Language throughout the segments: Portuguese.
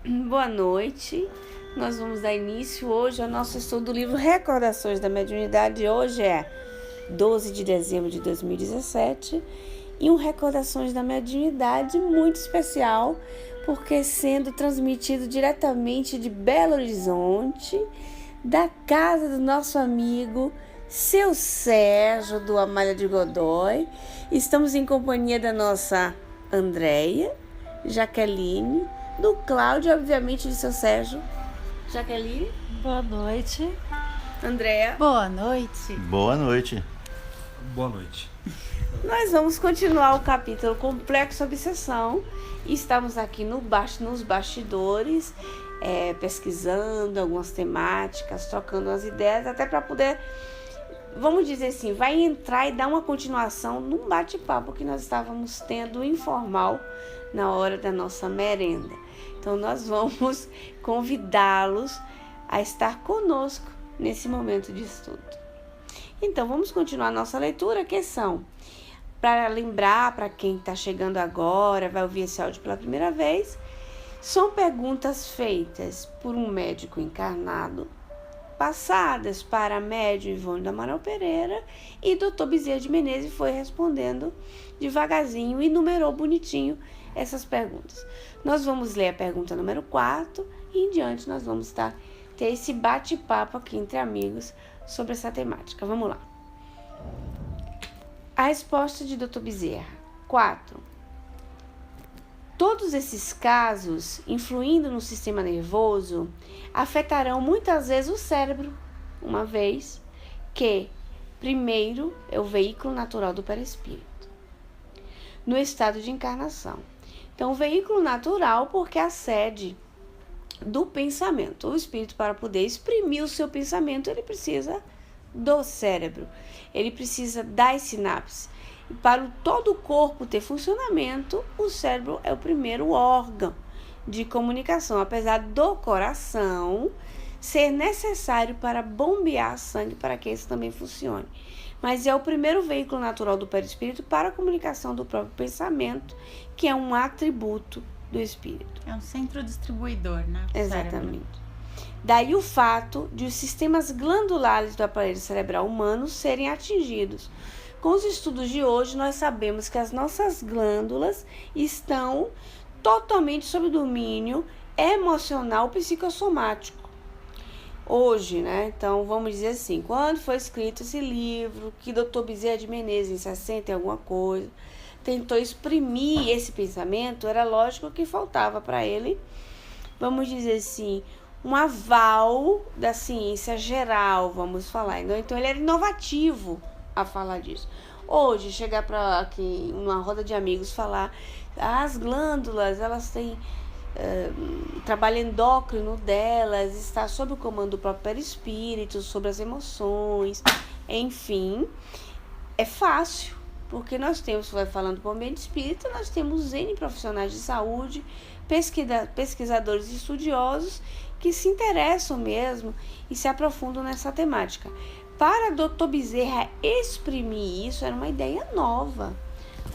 Boa noite. Nós vamos dar início hoje ao nosso estudo do livro Recordações da Mediunidade. Hoje é 12 de dezembro de 2017 e um Recordações da Mediunidade muito especial, porque sendo transmitido diretamente de Belo Horizonte, da casa do nosso amigo Seu Sérgio, do Amália de Godoy. Estamos em companhia da nossa Andréia, Jaqueline, do Cláudio, obviamente, de Seu Sérgio. Jaqueline. Boa noite. Andréia. Boa noite. Boa noite. Boa noite. Nós vamos continuar o capítulo Complexo Obsessão. Estamos aqui nos bastidores, pesquisando algumas temáticas, trocando as ideias, até para poder, vamos dizer assim, vai entrar e dar uma continuação num bate-papo que nós estávamos tendo informal na hora da nossa merenda. Então, nós vamos convidá-los a estar conosco nesse momento de estudo. Então, vamos continuar a nossa leitura, que são, para lembrar, para quem está chegando agora, vai ouvir esse áudio pela primeira vez, são perguntas feitas por um médico encarnado, passadas para a médium Ivone do Amaral Pereira, e Dr. Bezerra de Menezes foi respondendo devagarzinho e numerou bonitinho essas perguntas. Nós vamos ler a pergunta número 4 e em diante nós vamos ter esse bate-papo aqui entre amigos sobre essa temática. Vamos lá. A resposta de Dr. Bezerra. 4. Todos esses casos, influindo no sistema nervoso, afetarão muitas vezes o cérebro, uma vez que, primeiro, é o veículo natural do perispírito, no estado de encarnação. Então, o veículo natural, porque é a sede do pensamento. O espírito, para poder exprimir o seu pensamento, ele precisa do cérebro. Ele precisa das sinapses. E para todo o corpo ter funcionamento, o cérebro é o primeiro órgão de comunicação, apesar do coração ser necessário para bombear sangue para que isso também funcione. Mas é o primeiro veículo natural do perispírito para a comunicação do próprio pensamento, que é um atributo do espírito. É um centro distribuidor, né? Exatamente. Daí o fato de os sistemas glandulares do aparelho cerebral humano serem atingidos. Com os estudos de hoje, nós sabemos que as nossas glândulas estão totalmente sob domínio emocional psicossomático. Hoje, né? Então, vamos dizer assim, quando foi escrito esse livro, que Dr. Bezerra de Menezes, em 60 e alguma coisa, tentou exprimir esse pensamento, era lógico que faltava para ele, vamos dizer assim, um aval da ciência geral, vamos falar. Então, ele era inovativo a falar disso. Hoje, chegar para aqui, numa roda de amigos, falar, as glândulas, elas têm trabalho endócrino delas, está sob o comando do próprio perispírito, sobre as emoções, enfim, é fácil, porque nós temos, vai falando para o ambiente espírita, nós temos N profissionais de saúde, pesquisadores e estudiosos que se interessam mesmo e se aprofundam nessa temática. Para Dr. Bezerra exprimir isso, era uma ideia nova.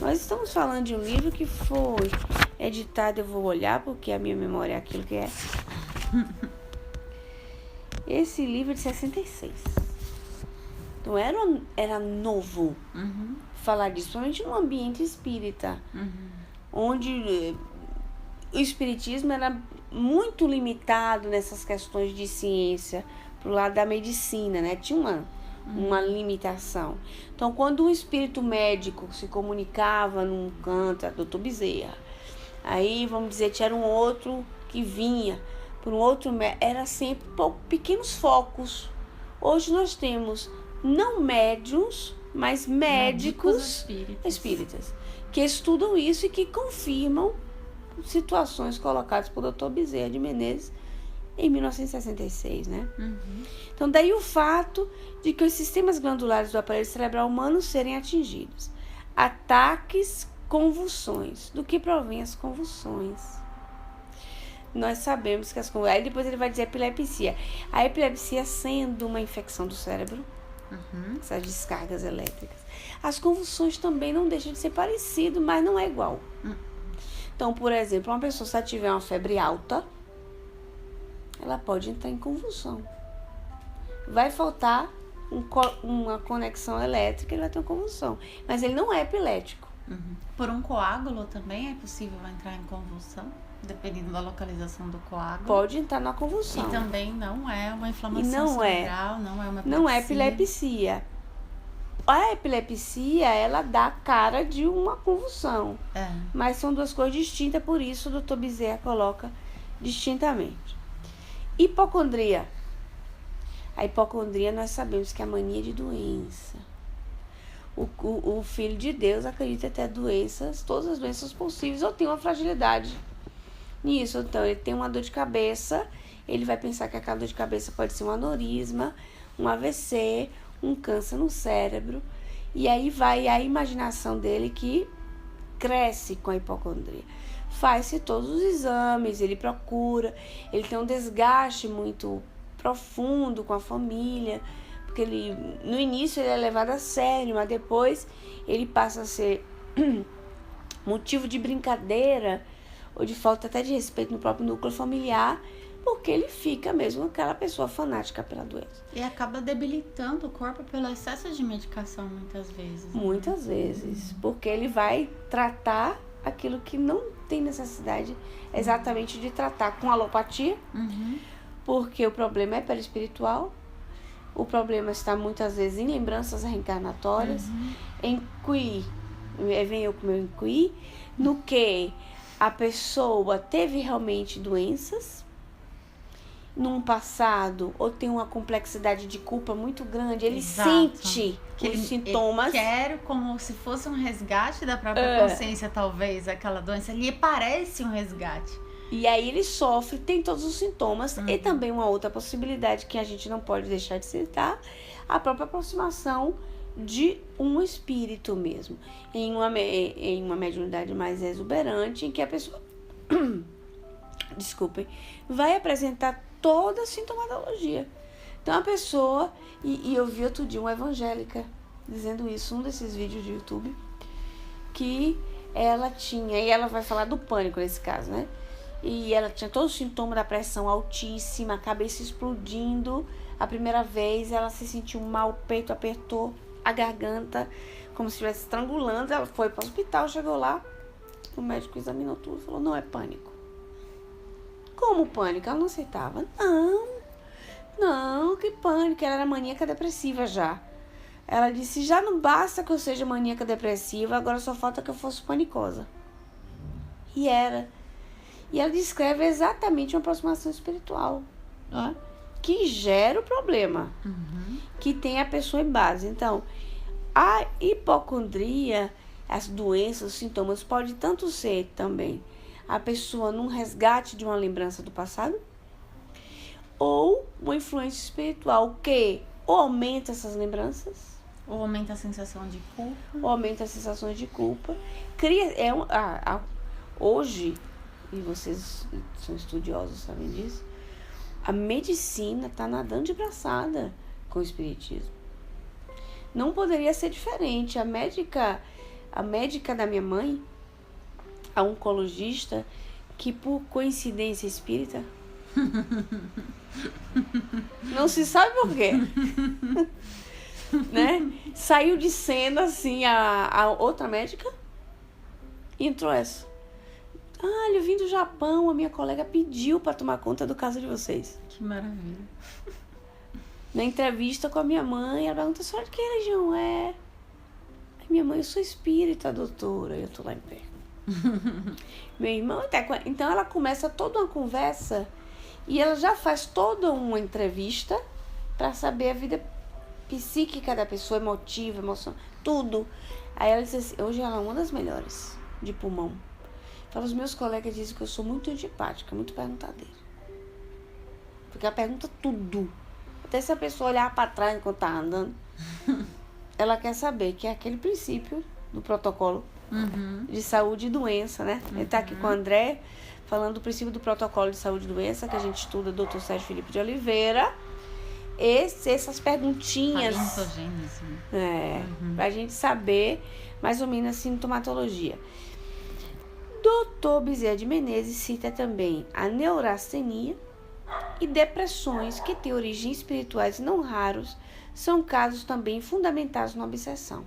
Nós estamos falando de um livro que foi editado, eu vou olhar porque a minha memória é aquilo que é. Esse livro é de 66. Então era novo falar disso, principalmente no ambiente espírita, onde o espiritismo era muito limitado nessas questões de ciência, pro lado da medicina, né? Tinha uma limitação. Então, quando um espírito médico se comunicava num canto, Dr. Bezerra, aí, vamos dizer, tinha um outro que vinha por um outro, era sempre pequenos focos. Hoje nós temos não médiums, mas médicos espíritas, que estudam isso e que confirmam situações colocadas por Dr. Bezerra de Menezes em 1966, né? Então, daí o fato de que os sistemas glandulares do aparelho cerebral humano serem atingidos. Ataques, convulsões. Do que provém as convulsões? Nós sabemos que as convulsões... Aí depois ele vai dizer epilepsia. A epilepsia sendo uma infecção do cérebro, essas descargas elétricas. As convulsões também não deixam de ser parecido, mas não é igual. Então, por exemplo, uma pessoa, se ela tiver uma febre alta, ela pode entrar em convulsão. Vai faltar uma conexão elétrica, ele vai ter uma convulsão. Mas ele não é epilético. Por um coágulo também é possível entrar em convulsão, dependendo da localização do coágulo. Pode entrar na convulsão. E também não é uma inflamação não cerebral, não é uma epilepsia. Não é epilepsia. A epilepsia, ela dá cara de uma convulsão. Mas são duas coisas distintas, por isso o Dr. Bezerra coloca distintamente. Hipocondria. A hipocondria, nós sabemos que é a mania de doença. O Filho de Deus acredita ter doenças, todas as doenças possíveis, ou tem uma fragilidade nisso. Então, ele tem uma dor de cabeça, ele vai pensar que aquela dor de cabeça pode ser um aneurisma, um AVC, um câncer no cérebro. E aí vai a imaginação dele que cresce com a hipocondria. Faz-se todos os exames, ele procura, ele tem um desgaste muito profundo com a família, porque ele, no início ele é levado a sério, mas depois ele passa a ser motivo de brincadeira ou de falta até de respeito no próprio núcleo familiar, porque ele fica mesmo aquela pessoa fanática pela doença. E acaba debilitando o corpo pelo excesso de medicação muitas vezes. Muitas vezes, porque ele vai tratar aquilo que não tem necessidade exatamente de tratar com alopatia, porque o problema é perispiritual, o problema está muitas vezes em lembranças reencarnatórias, em que, vem eu com o meu inqui, no que a pessoa teve realmente doenças num passado, ou tem uma complexidade de culpa muito grande, ele sente os sintomas. Ele quer como se fosse um resgate da própria consciência, talvez, aquela doença. Ele parece um resgate. E aí ele sofre, tem todos os sintomas. E também uma outra possibilidade que a gente não pode deixar de citar, a própria aproximação de um espírito mesmo. Em uma mediunidade mais exuberante, em que a pessoa, desculpem, vai apresentar toda a sintomatologia. Então a pessoa, e eu vi outro dia uma evangélica dizendo isso, um desses vídeos de YouTube, que ela tinha, e ela vai falar do pânico nesse caso, né? E ela tinha todo o sintoma da pressão altíssima, a cabeça explodindo. A primeira vez ela se sentiu mal, o peito apertou, a garganta, como se estivesse estrangulando. Ela foi para o hospital, chegou lá, o médico examinou tudo e falou, não é pânico. Como pânico? Ela não aceitava. Não, que pânico. Ela era maníaca depressiva já. Ela disse, já não basta que eu seja maníaca depressiva, agora só falta que eu fosse panicosa. E era. E ela descreve exatamente uma aproximação espiritual, né? Que gera o problema, que tem a pessoa em base. Então, a hipocondria, as doenças, os sintomas, pode tanto ser também a pessoa num resgate de uma lembrança do passado, ou uma influência espiritual que ou aumenta essas lembranças, ou aumenta a sensação de culpa, ou aumenta as sensações de culpa, cria, hoje, e vocês são estudiosos, sabem disso, a medicina está nadando de braçada com o espiritismo. Não poderia ser diferente. A médica da minha mãe, a oncologista, que por coincidência espírita, não se sabe por quê, né? Saiu de cena assim a outra médica e entrou essa. Eu vim do Japão, a minha colega pediu para tomar conta do caso de vocês. Que maravilha. Na entrevista com a minha mãe, ela pergunta, a senhora de que religião é? Minha mãe, eu sou espírita, doutora. Eu tô lá em pé. Meu irmão, então ela começa toda uma conversa e ela já faz toda uma entrevista para saber a vida psíquica da pessoa, emotiva, emoção, tudo. Aí ela diz assim, hoje ela é uma das melhores de pulmão. Fala, os meus colegas dizem que eu sou muito antipática, muito perguntadeira. Porque ela pergunta tudo. Até se a pessoa olhar para trás enquanto tá andando, ela quer saber, que é aquele princípio do protocolo de saúde e doença, né? Ele tá aqui com o André, falando do princípio do protocolo de saúde e doença, que a gente estuda, Dr. Sérgio Felipe de Oliveira. Essas perguntinhas, pra gente saber mais ou menos a sintomatologia. Dr. Bezerra de Menezes cita também a neurastenia e depressões que têm origens espirituais não raros são casos também fundamentados na obsessão,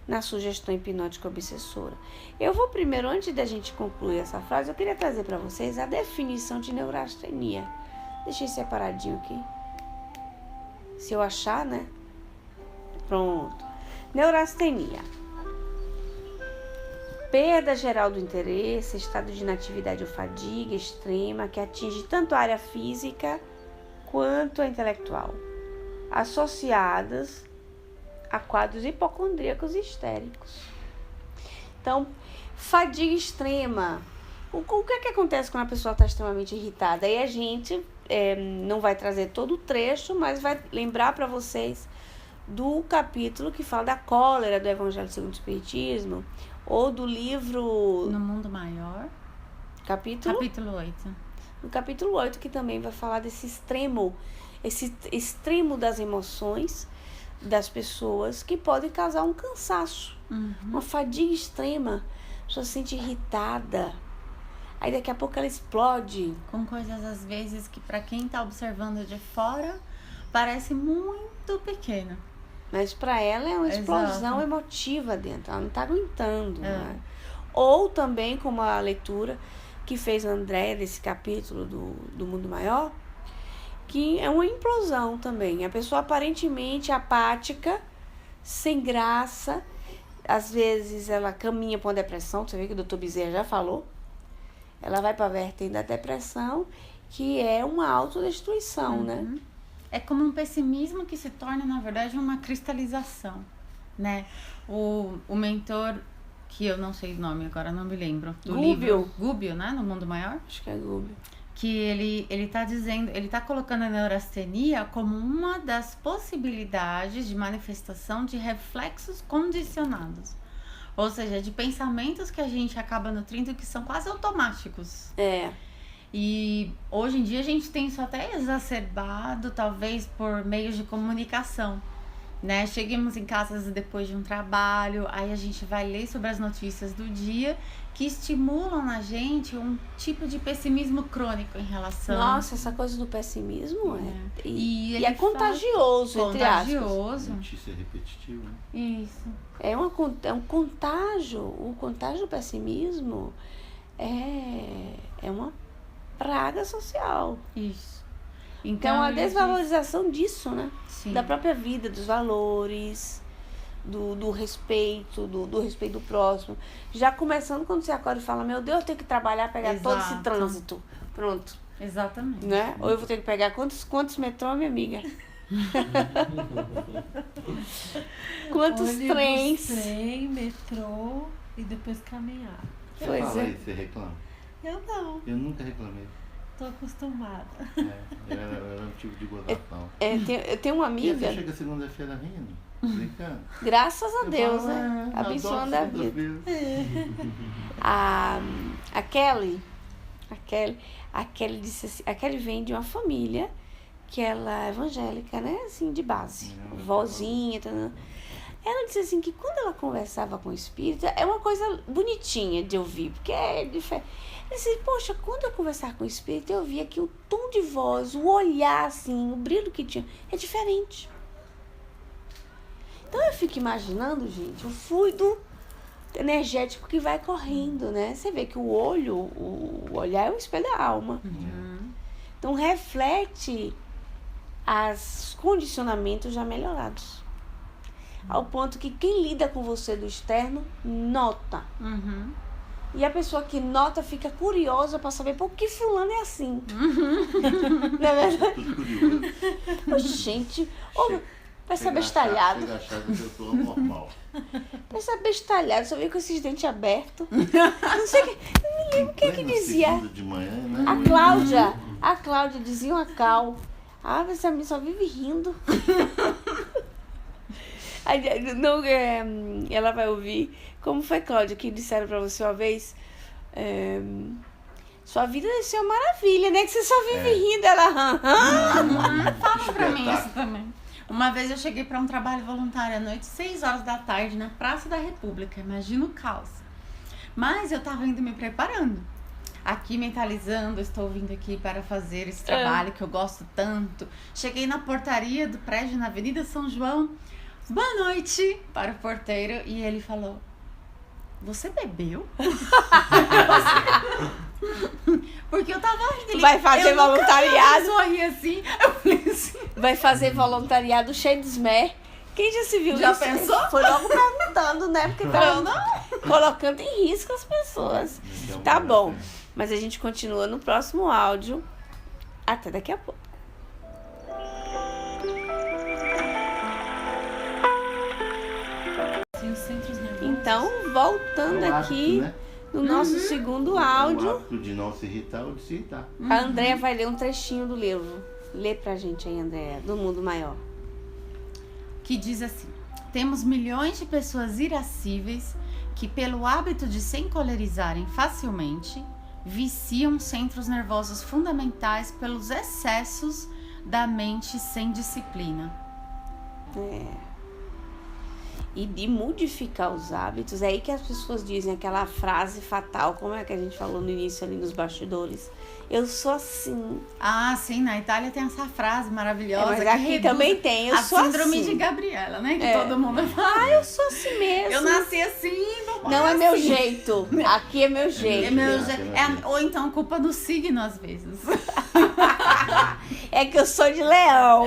na sugestão hipnótica obsessora. Eu vou primeiro, antes da gente concluir essa frase, eu queria trazer para vocês a definição de neurastenia. Deixei separadinho aqui. Se eu achar, né? Pronto. Neurastenia. Perda geral do interesse, estado de inatividade ou fadiga extrema que atinge tanto a área física quanto a intelectual, associadas a quadros hipocondríacos e histéricos. Então, fadiga extrema. O que é que acontece quando a pessoa está extremamente irritada? Aí a gente não vai trazer todo o trecho, mas vai lembrar para vocês do capítulo que fala da cólera do Evangelho segundo o Espiritismo, ou do livro No Mundo Maior, capítulo 8. No capítulo 8, que também vai falar desse extremo, esse extremo das emoções das pessoas, que pode causar um cansaço, uma fadiga extrema. A pessoa se sente irritada, aí daqui a pouco ela explode. Com coisas às vezes que para quem está observando de fora parece muito pequena. Mas para ela é uma explosão Exato. emotiva dentro, ela não está aguentando. Né? Ou também, como a leitura que fez a Andréia desse capítulo do Mundo Maior, que é uma implosão também. A pessoa aparentemente apática, sem graça, às vezes ela caminha para uma depressão, você vê que o Dr. Bezerra já falou, ela vai para a vertente da depressão, que é uma autodestruição, né? É como um pessimismo que se torna, na verdade, uma cristalização, né? O mentor, que eu não sei o nome agora, não me lembro, do livro Gubbio, né? No Mundo Maior. Acho que é Gubbio. Que ele tá dizendo, ele tá colocando a neurastenia como uma das possibilidades de manifestação de reflexos condicionados. Ou seja, de pensamentos que a gente acaba nutrindo que são quase automáticos. E hoje em dia a gente tem isso até exacerbado, talvez por meios de comunicação, né? Chegamos em casa depois de um trabalho, aí a gente vai ler sobre as notícias do dia que estimulam na gente um tipo de pessimismo crônico em relação... Nossa, essa coisa do pessimismo E é contagioso, entre aspas. Contagioso. Notícia repetitiva, né? Isso. É um contágio. O contágio do pessimismo é uma praga social. Isso. Então, a desvalorização disso, né? Sim. Da própria vida, dos valores, do respeito, do respeito do próximo. Já começando quando você acorda e fala, meu Deus, eu tenho que trabalhar, pegar todo esse trânsito. Pronto. Exatamente. Né? Ou eu vou ter que pegar quantos metrô, minha amiga? Quantos trens? Trem, metrô e depois caminhar. Você Pois fala é. aí, você reclama? Eu não, Eu nunca reclamei. tô acostumada. Eu era um tipo de gozapão. Eu tenho uma E amiga, você chega segunda-feira rindo, brincando. graças a Eu Deus, falo, né? Abençoando a adoro vida. segunda-feira. A Kelly disse assim, a Kelly vem de uma família que ela é evangélica, né? Assim, de base. Vozinha, ela disse assim que quando ela conversava com o espírito, é uma coisa bonitinha de ouvir, porque é diferente. Ela disse, poxa, quando eu conversar com o espírito, eu via que o tom de voz, o olhar, assim, o brilho que tinha, é diferente. Então eu fico imaginando, gente, o fluido energético que vai correndo, né? Você vê que o olho, o olhar é o espelho da alma. Então reflete os condicionamentos já melhorados. Ao ponto que quem lida com você do externo nota. E a pessoa que nota fica curiosa para saber por que fulano é assim. Não é verdade? Tudo curioso. Gente, parece abestalhado. Chega a achar que eu sou anormal. Parece abestalhado. Só veio com esses dentes abertos. Não sei o que. Não me lembro o que dizia. Segunda de manhã, né? A Cláudia dizia uma Cal. Essa menina só vive rindo. Aí, não, ela vai ouvir. Como foi, Cláudia, que disseram pra você uma vez? Sua vida deve ser uma maravilha, né? Que você só vive rindo. Ela. Fala pra mim isso também. Uma vez eu cheguei pra um trabalho voluntário à noite, 6 horas da tarde, na Praça da República. Imagina o caos. Mas eu tava indo me preparando. aqui mentalizando, estou vindo aqui para fazer esse trabalho que eu gosto tanto. Cheguei na portaria do prédio na Avenida São João. Boa noite para o porteiro. E ele falou: você bebeu? Porque eu tava rindo. Ele, Vai fazer eu nunca voluntariado. sorri assim. Eu falei assim. Vai fazer voluntariado cheio de esmer. Quem já se viu Já isso? pensou? Foi logo perguntando, né? Porque tá colocando em risco as pessoas. Então, Tá bom. Mas a gente continua no próximo áudio. Até daqui a pouco. Assim, os centros nervosos. Então, voltando É o hábito, aqui né? no nosso segundo O áudio, hábito de não se irritar ou de se irritar. a Andréa vai ler um trechinho do livro. Lê pra gente aí, Andréa, do Mundo Maior. Que diz assim: temos milhões de pessoas irascíveis que, pelo hábito de se encolerizarem facilmente, viciam centros nervosos fundamentais pelos excessos da mente sem disciplina. E de modificar os hábitos, é aí que as pessoas dizem aquela frase fatal, como é que a gente falou no início ali nos bastidores. Eu sou assim. Ah, sim, na Itália tem essa frase maravilhosa. Mas que aqui reduz também tem, eu a sou síndrome assim. de Gabriela, né? Que É. todo mundo fala. Ah, eu sou assim mesmo. Eu nasci assim, Não é meu assim. jeito. Aqui é meu jeito. É meu Sim, je- sim. ou então culpa do signo às vezes. É que eu sou de leão.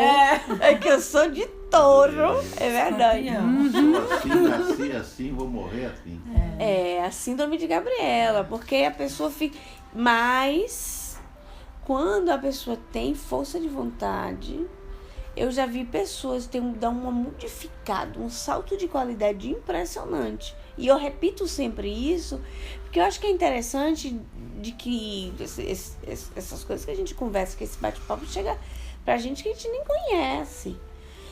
É que eu sou de touro. É verdade. Escorpião. Sou assim, nasci assim, vou morrer assim. É a síndrome de Gabriela, porque a pessoa fica. Mas quando a pessoa tem força de vontade, eu já vi pessoas dar uma modificada, um salto de qualidade impressionante. E eu repito sempre isso, porque eu acho que é interessante de que essas coisas que a gente conversa, que esse bate-papo chega pra gente que a gente nem conhece.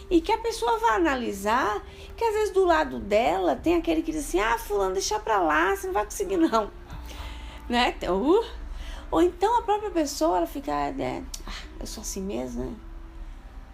E que a pessoa vai analisar que às vezes do lado dela tem aquele que diz assim: ah, fulano, deixa pra lá, você não vai conseguir não. Né? Então, ou então a própria pessoa, ela fica, né? Eu sou assim mesmo, né?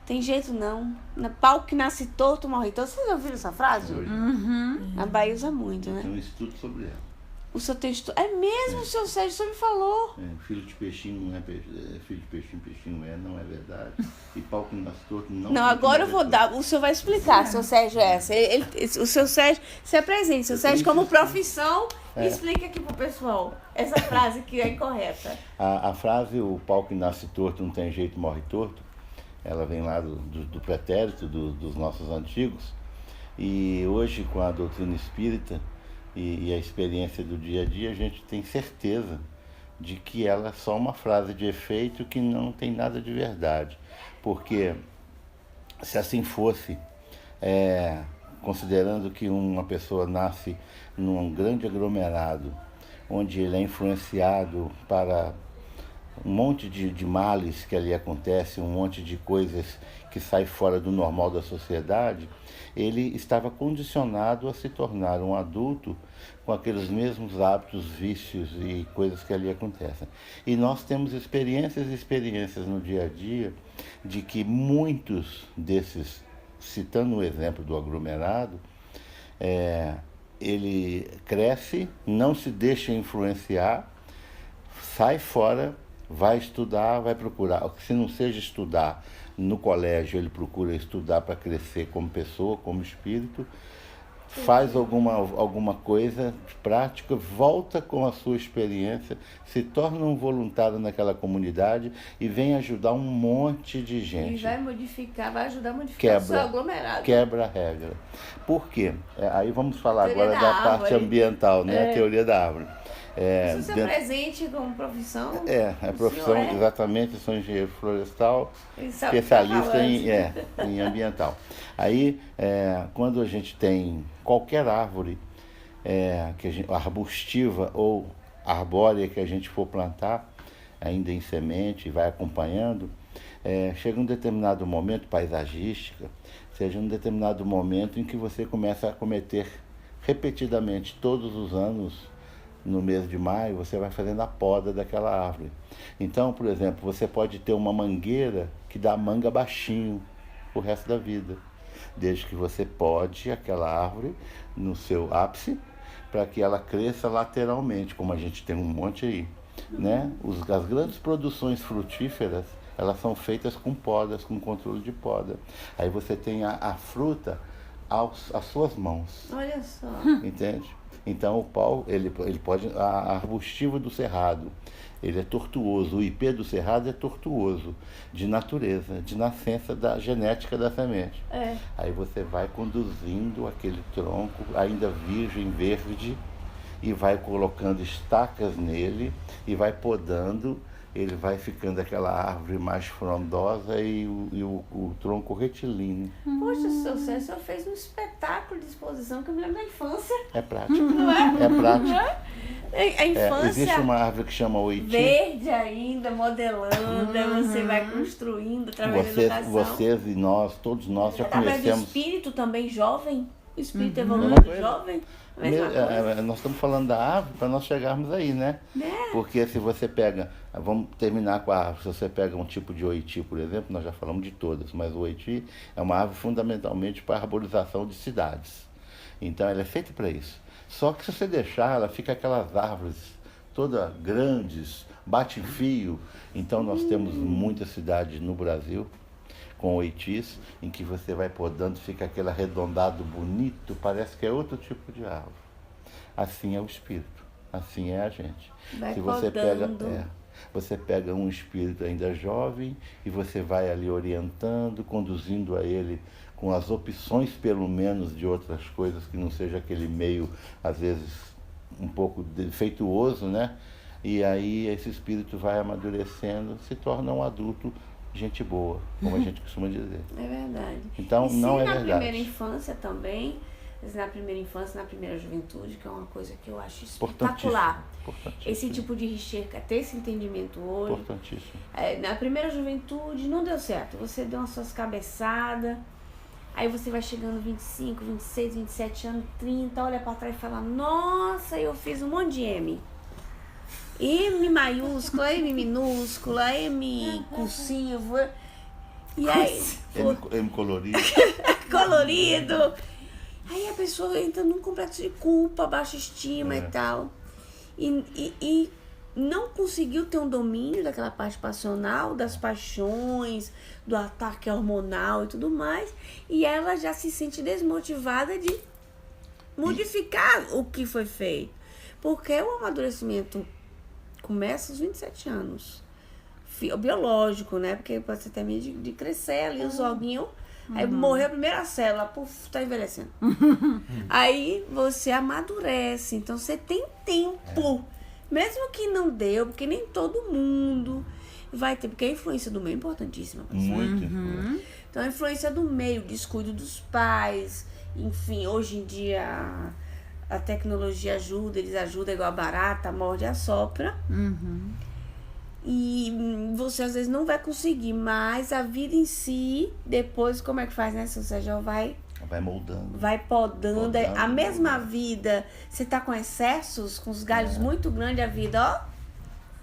Tem jeito não. Na pau que nasce torto, morre torto. Vocês já ouviram essa frase? Uhum. A Bahia usa muito, né? Tem um estudo sobre ela. O seu texto. É mesmo, o seu Sérgio, você me falou. Filho de peixinho não é peixe, filho de peixinho não é verdade. E pau que nasce torto não. Não, agora eu vou dar. O senhor vai explicar, seu Sérgio, essa. O seu Sérgio, se apresente, seu Sérgio, como profissão, e explica aqui pro pessoal essa frase que é incorreta. A frase, o pau que nasce torto não tem jeito, morre torto, ela vem lá do pretérito dos nossos antigos. E hoje, com a doutrina espírita e a experiência do dia a dia, a gente tem certeza de que ela é só uma frase de efeito que não tem nada de verdade. Porque se assim fosse, considerando que uma pessoa nasce num grande aglomerado, onde ele é influenciado para um monte de males que ali acontece, um monte de coisas que saem fora do normal da sociedade, ele estava condicionado a se tornar um adulto com aqueles mesmos hábitos, vícios e coisas que ali acontecem. E nós temos experiências e experiências no dia a dia de que muitos desses, citando o exemplo do aglomerado, ele cresce, não se deixa influenciar, sai fora, vai estudar, vai procurar. Se não seja estudar no colégio, ele procura estudar para crescer como pessoa, como espírito, faz alguma coisa prática, volta com a sua experiência, se torna um voluntário naquela comunidade e vem ajudar um monte de E gente. vai modificar, vai ajudar a modificar o seu aglomerado. Quebra a regra. Por quê? Aí vamos falar Teoria agora da da parte árvore. ambiental, né? A teoria da árvore. Se você presente como profissão. A profissão, senhor exatamente, sou engenheiro florestal, ele sabe o que tá especialista falando. em ambiental. Aí, quando a gente tem qualquer árvore arbustiva ou arbórea que a gente for plantar, ainda em semente, vai acompanhando, chega um determinado momento paisagística, seja um determinado momento em que você começa a cometer repetidamente, todos os anos, no mês de maio, você vai fazendo a poda daquela árvore. Então, por exemplo, você pode ter uma mangueira que dá manga baixinho o resto da vida, desde que você pode aquela árvore no seu ápice, para que ela cresça lateralmente, como a gente tem um monte aí. né? As grandes produções frutíferas, elas são feitas com podas, com controle de poda. Aí você tem a fruta às suas mãos, Olha só. entende? Então o pau, ele pode, a arbustivo do cerrado, ele é tortuoso, o ipê do cerrado é tortuoso, de natureza, de nascença da genética da semente. É. Aí você vai conduzindo aquele tronco, ainda virgem, verde, e vai colocando estacas nele, e vai podando, ele vai ficando aquela árvore mais frondosa e o tronco retilíneo. Poxa, seu César, o senhor fez um espetáculo de exposição que eu me lembro da infância. É prático. É prático. A infância Existe uma árvore que chama oiti. verde ainda, modelando, aí você vai construindo através da educação. Vocês e nós, todos nós já Através do conhecemos. espírito também jovem, o espírito Mesma evoluindo coisa. jovem. A mesma coisa. Nós estamos falando da árvore para nós chegarmos aí, né? Porque se você pega, vamos terminar com a árvore, se você pega um tipo de oiti, por exemplo, nós já falamos de todas, mas o oiti é uma árvore fundamentalmente para a arborização de cidades. Então ela é feita para isso. Só que se você deixar, ela fica aquelas árvores todas grandes, bate em fio. Então nós temos muitas cidades no Brasil com oitis, em que você vai podando, fica aquele arredondado bonito, parece que é outro tipo de árvore. Assim é o espírito, assim é a gente. Vai Se você pega, podando. você pega um espírito ainda jovem e você vai ali orientando, conduzindo a ele com as opções, pelo menos, de outras coisas, que não seja aquele meio, às vezes, um pouco defeituoso, né? E aí esse espírito vai amadurecendo, se torna um adulto gente boa, como a gente costuma dizer. É verdade. Então, e não é na verdade. primeira infância também, na primeira infância, na primeira juventude, que é uma coisa que eu acho espetacular. Importantíssimo. Esse tipo de recherca, ter esse entendimento hoje. Importantíssimo. Na primeira juventude não deu certo. Você deu umas suas cabeçadas, aí você vai chegando 25, 26, 27 anos, 30, olha pra trás e fala, nossa, eu fiz um monte de M. M maiúscula, M minúscula, M cursivo. E aí, M colorido. colorido. Aí a pessoa entra num complexo de culpa, baixa estima e tal. E não conseguiu ter um domínio daquela parte passional, das paixões, do ataque hormonal e tudo mais. E ela já se sente desmotivada de modificar o que foi feito. Porque o amadurecimento começa aos 27 anos. Biológico, né? Porque pode ser também de crescer ali os ovinhos. Aí morreu a primeira célula, puf, tá envelhecendo. Aí você amadurece, então você tem tempo. Mesmo que não deu, porque nem todo mundo vai ter, porque a influência do meio é importantíssima. Muito. Então a influência do meio, o descuido dos pais, enfim, hoje em dia a tecnologia ajuda, eles ajudam igual a barata, morde e assopra. E você às vezes não vai conseguir, mas a vida em si, depois como é que faz, né? Você já vai moldando. vai podando. A Podando. mesma vida, você tá com excessos, com os galhos muito grandes, a vida, ó,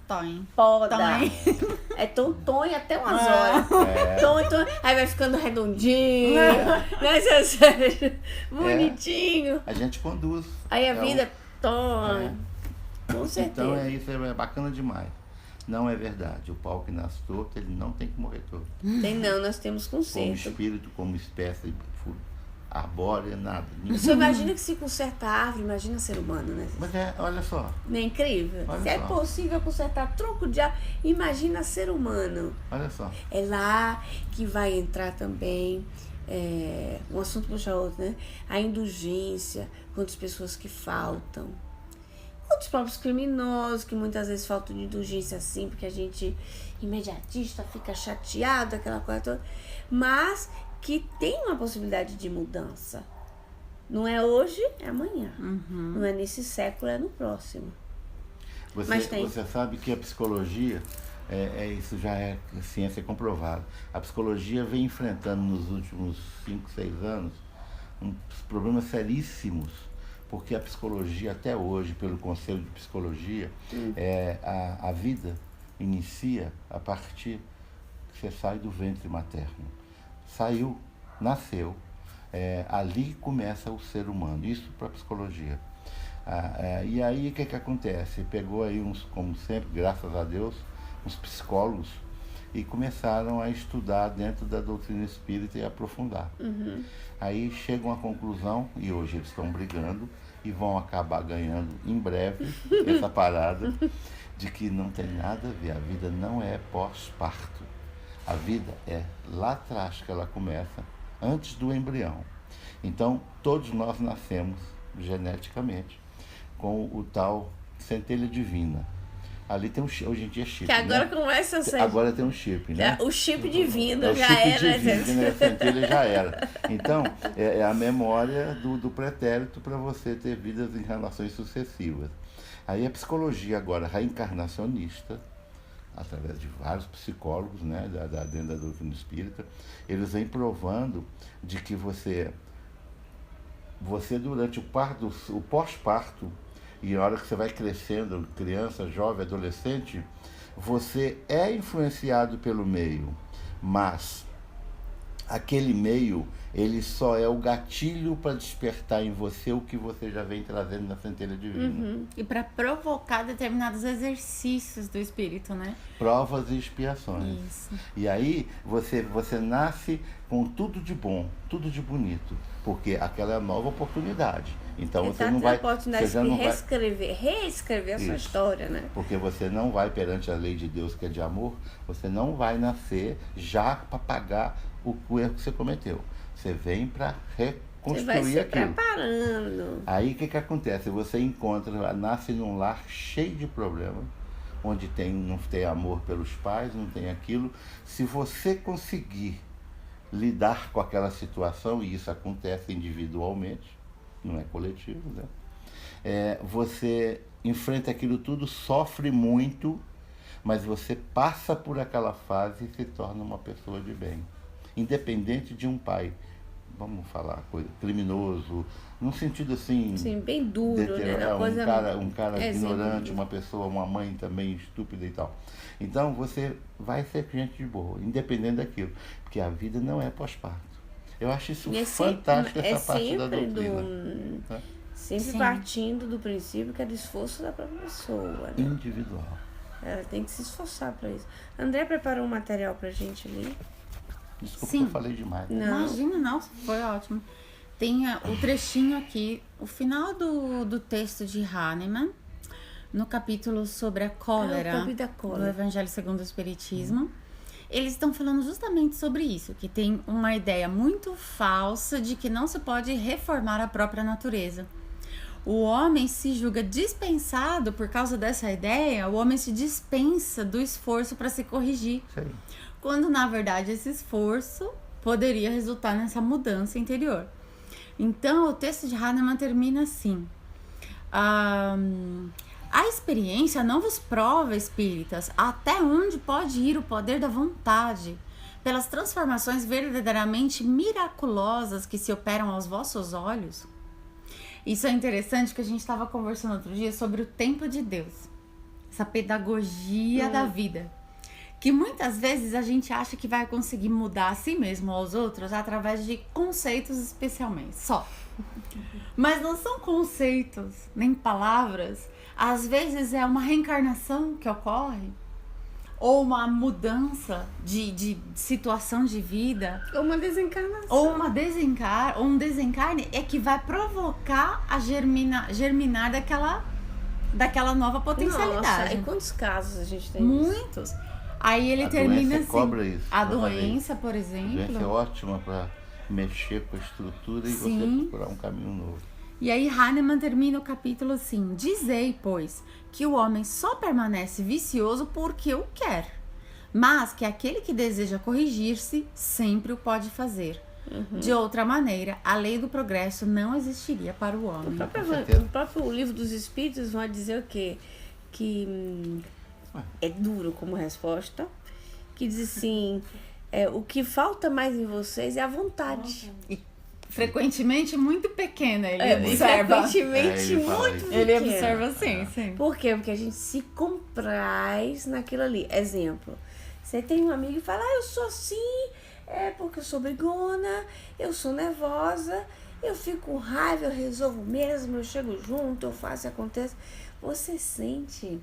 Tonho. poda. Tonho. É tontonho até umas horas. Tonho, aí vai ficando redondinho, né? Bonitinho. A gente conduz. Aí a É vida, tonho. Com certeza. Então é isso, é bacana demais. Não é verdade. O pau que nasce torto, ele não tem que morrer torto. Tem não, nós temos Como conserto. espírito, como espécie arbórea, nada. Você imagina que se conserta a árvore, imagina ser humano, né? Mas olha só, Não é incrível? Olha Se é só. possível consertar tronco de árvore, imagina ser humano. olha só. É lá que vai entrar também, um assunto puxa outro, né? A indulgência quanto as pessoas que faltam. Quanto os próprios criminosos, que muitas vezes faltam de indulgência assim, porque a gente imediatista fica chateado, aquela coisa toda. Mas que tem uma possibilidade de mudança. Não é hoje, é amanhã. Não é nesse século, é no próximo. Mas tem. Você sabe que a psicologia, isso já é ciência comprovada. A psicologia vem enfrentando nos últimos 5, 6 anos uns problemas seríssimos, porque a psicologia até hoje, pelo Conselho de Psicologia, a vida inicia a partir que você sai do ventre materno. Saiu, nasceu, ali começa o ser humano, isso para a psicologia. E aí o que acontece? Pegou aí uns, como sempre, graças a Deus, uns psicólogos e começaram a estudar dentro da doutrina espírita e aprofundar. Aí chegam à conclusão, e hoje eles estão brigando e vão acabar ganhando em breve essa parada de que não tem nada a ver, a vida não é pós-parto. A vida é lá atrás que ela começa, antes do embrião. Então, todos nós nascemos geneticamente com o tal centelha divina. Ali tem hoje em dia chip, Que agora né? começa a ser. Agora tem um chip, né? O chip divino É o já chip era. divino, né? A centelha já era. Então, é a memória do pretérito para você ter vidas em relações sucessivas. Aí a psicologia agora reencarnacionista, através de vários psicólogos, né, dentro da doutrina espírita, eles vêm provando de que você durante o pós-parto, e a hora que você vai crescendo, criança, jovem, adolescente, você é influenciado pelo meio, mas aquele meio, ele só é o gatilho para despertar em você o que você já vem trazendo na centelha divina. E para provocar determinados exercícios do espírito, né? Provas e expiações. Isso. E aí você nasce com tudo de bom, tudo de bonito, porque aquela é a nova oportunidade. Então você não vai... a oportunidade você já de não vai- reescrever a sua Isso. história, né? Porque você não vai perante a lei de Deus, que é de amor, você não vai nascer já para pagar o erro que você cometeu. Você vem para Você vai reconstruir se aquilo. preparando. Aí o que acontece? Você nasce num lar cheio de problemas, onde não tem amor pelos pais, não tem aquilo. Se você conseguir lidar com aquela situação, e isso acontece individualmente, não é coletivo, né? Você enfrenta aquilo tudo, sofre muito, mas você passa por aquela fase e se torna uma pessoa de bem. Independente de um pai, vamos falar, criminoso, num sentido assim... Assim, bem duro, né? Uma coisa um cara ignorante, sim. uma pessoa, uma mãe também estúpida e tal. Então você vai ser gente de boa, independente daquilo, porque a vida não é pós-parto. Eu acho isso fantástico, essa parte da doutrina. Né? Sempre Sim. partindo do princípio que é do esforço da própria pessoa, né? Individual. Ela tem que se esforçar para isso. André preparou um material pra gente ali. Desculpa Sim. que eu falei demais. Né? Não. Imagina, não, foi ótimo. Tem o trechinho aqui, o final do texto de Hahnemann, no capítulo sobre a cólera, o capítulo da cólera. do Evangelho segundo o Espiritismo. Eles estão falando justamente sobre isso, que tem uma ideia muito falsa de que não se pode reformar a própria natureza. O homem se julga dispensado por causa dessa ideia, o homem se dispensa do esforço para se corrigir. Isso aí. Quando, na verdade, esse esforço poderia resultar nessa mudança interior. Então, o texto de Hahnemann termina assim. A experiência não vos prova, espíritas, até onde pode ir o poder da vontade, pelas transformações verdadeiramente miraculosas que se operam aos vossos olhos. Isso é interessante, que a gente estava conversando outro dia sobre o tempo de Deus, essa pedagogia da vida, que muitas vezes a gente acha que vai conseguir mudar a si mesmo ou aos outros através de conceitos especialmente, só. Mas não são conceitos, nem palavras. Às vezes é uma reencarnação que ocorre, ou uma mudança de situação de vida, Ou uma desencarnação. ou um desencarne é que vai provocar a germinar daquela nova potencialidade. Nossa, e quantos casos a gente tem? Muitos. Aí ele A termina doença assim. cobra isso, A eu falei. doença, por A doença é exemplo. ótima para mexer com a estrutura e Sim. você procurar um caminho novo. E aí Hahnemann termina o capítulo assim: dizei, pois, que o homem só permanece vicioso porque o quer, mas que aquele que deseja corrigir-se sempre o pode fazer. De outra maneira, a lei do progresso não existiria para o homem. O próprio livro dos Espíritos vai dizer o quê? Que é duro como resposta. Que diz assim, o que falta mais em vocês é a vontade. E frequentemente muito pequena, ele E observa. frequentemente ele fala muito isso. Ele pequena. observa assim, sim. Por quê? Porque a gente se compraz naquilo ali. Exemplo, você tem um amigo e fala, eu sou assim, porque eu sou brigona, eu sou nervosa, Eu fico com raiva, eu resolvo mesmo, eu chego junto, eu faço e acontece. Você sente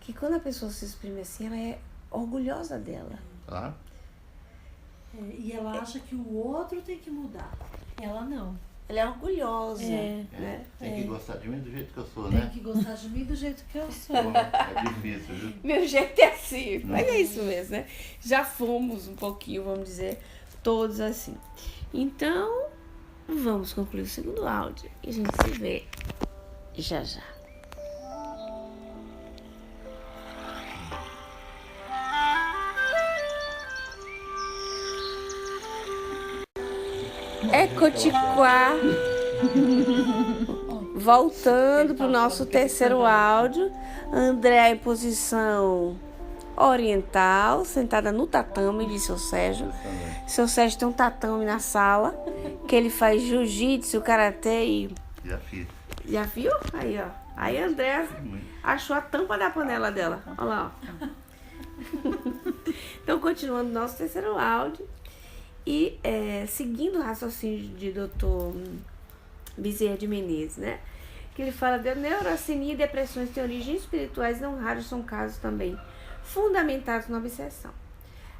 que quando a pessoa se exprime assim, ela é orgulhosa dela. Claro. E ela acha que o outro tem que mudar. Ela não. Ela é orgulhosa. Né? Tem que gostar de mim do jeito que eu sou, Tem né? que gostar de mim do jeito que eu sou. Pô, é difícil, viu? Meu jeito é assim, mas é isso mesmo, né? Já fomos um pouquinho, vamos dizer, todos assim. Então, vamos concluir o segundo áudio e a gente se vê já já. É Cotiquá. Voltando para o nosso terceiro áudio. André em posição oriental, sentada no tatame de seu Sérgio. Seu Sérgio tem um tatame na sala, que ele faz jiu-jitsu, karatê e... Já fiz. Já viu? Aí, ó. Aí a André achou a tampa da panela dela. Olha lá, ó. Então, continuando nosso terceiro áudio. E seguindo o raciocínio de Dr. Bezerra de Menezes, né? Que ele fala de neurastenia e depressões têm origens espirituais, não raros são casos também fundamentados na obsessão.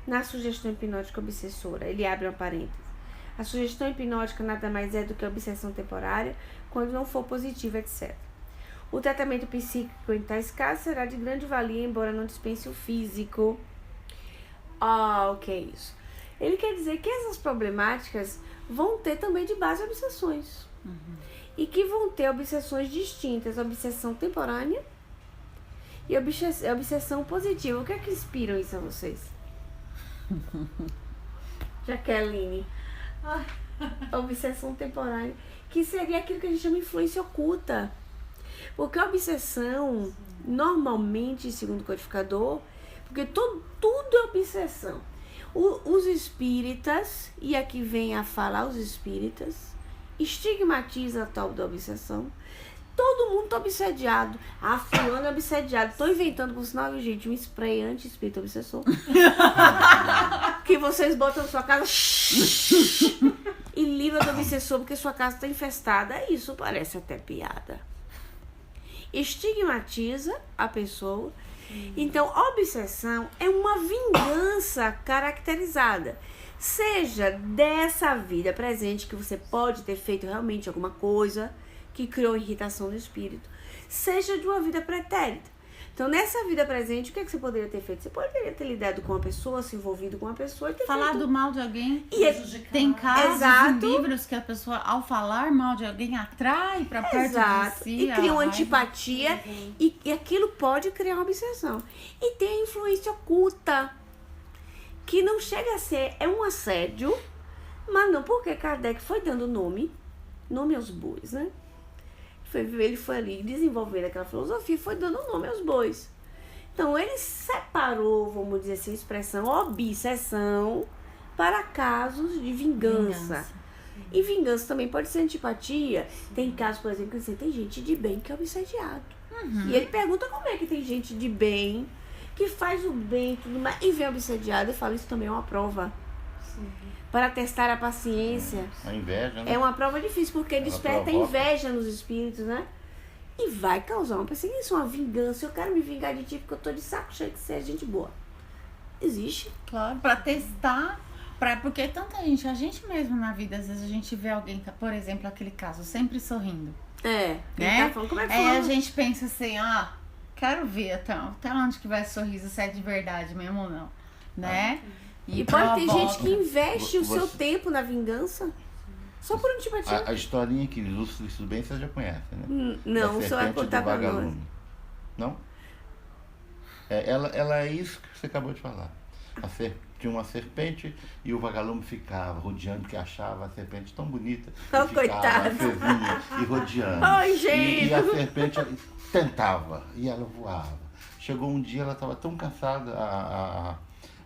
Na sugestão hipnótica obsessora, ele abre uma parêntese. A sugestão hipnótica nada mais é do que a obsessão temporária, quando não for positiva, etc. O tratamento psíquico em tais casos será de grande valia, embora não dispense o físico. O que é isso? Ele quer dizer que essas problemáticas vão ter também de base obsessões. E que vão ter obsessões distintas, obsessão temporânea e obsessão positiva. O que é que inspiram isso a vocês? Jaqueline. Obsessão temporânea, que seria aquilo que a gente chama de influência oculta. Porque a obsessão, normalmente, segundo o codificador, porque tudo é obsessão. Os espíritas, e aqui vem a falar os espíritas, estigmatiza a tal da obsessão. Todo mundo tá obsediado. Fulano é obsediado. Tô inventando, por sinal, gente, um spray anti-espírito obsessor. Que vocês botam na sua casa e livra do obsessor porque sua casa tá infestada. Isso parece até piada. Estigmatiza a pessoa. Então, obsessão é uma vingança caracterizada. Seja dessa vida presente, que você pode ter feito realmente alguma coisa que criou irritação no espírito, seja de uma vida pretérita. Então, nessa vida presente, o que você poderia ter feito? Você poderia ter lidado com uma pessoa, se envolvido com uma pessoa e ter Falado feito... mal de alguém. Prejudicar. Tem casos Exato. em livros que a pessoa, ao falar mal de alguém, atrai pra perto Exato. de si. E cria uma a raiva. antipatia e aquilo pode criar uma obsessão. E tem a influência oculta, que não chega a ser, é um assédio, mas não, porque Kardec foi dando nome aos bois, né? Ele foi ali desenvolvendo aquela filosofia e foi dando nome aos bois. Então ele separou, vamos dizer assim, a expressão obsessão para casos de vingança. E vingança também pode ser antipatia. Tem casos, por exemplo, que você tem gente de bem que é obsediado. E ele pergunta como é que tem gente de bem que faz o bem e tudo mais, e vem obsediado e fala, isso também é uma prova. Para testar a paciência. A inveja, né? É uma prova difícil, porque desperta provoca. inveja nos espíritos, né? E vai causar uma perseguição, uma vingança. Eu quero me vingar de ti porque eu tô de saco cheio de ser gente boa. Existe. Claro, pra testar. Porque tanta gente, a gente mesmo na vida, às vezes a gente vê alguém, por exemplo, aquele caso, sempre sorrindo. Ele Né? tá falando, como é que Aí a fala? gente pensa assim, quero ver até onde que vai esse sorriso, se é de verdade mesmo ou não. Né? E pode ter provoca. gente que investe o seu Você- tempo na vingança só por antipatia. A historinha que ilustra isso bem, você já conhece, né? Não, Da o senhor vai serpente contar do pra nós. vagalume. Não? Ela é isso que você acabou de falar. Tinha uma serpente e o vagalume ficava rodeando, porque achava a serpente tão bonita. Oh, E ficava coitado. fervinha e rodeando. Ai, gente. E a serpente tentava, e ela voava. Chegou um dia, ela estava tão cansada,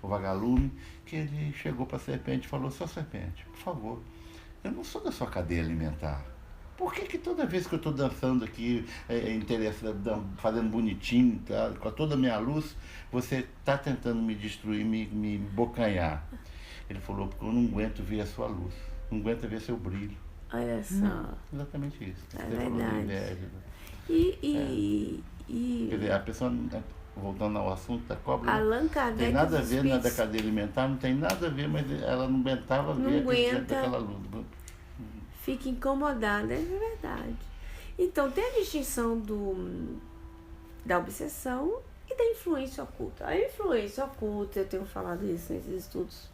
o vagalume, que ele chegou para a serpente e falou, sua serpente, por favor, eu não sou da sua cadeia alimentar. Por que toda vez que eu estou dançando aqui, fazendo bonitinho, tá, com toda a minha luz, você está tentando me destruir, me bocanhar? Ele falou, porque eu não aguento ver a sua luz, não aguento ver seu brilho. Olha só. Não. Exatamente isso. É Você falou de verdade. inveja. E Quer dizer, a pessoa, voltando ao assunto da cobra, Allan não Kardec, tem nada a os ver na espíritos cadeia alimentar, não tem nada a ver, mas ela não aguentava Não ver aquele dentro aguenta. daquela luta. fica incomodada, é verdade. Então, tem a distinção da obsessão e da influência oculta. A influência oculta, eu tenho falado isso nesses estudos,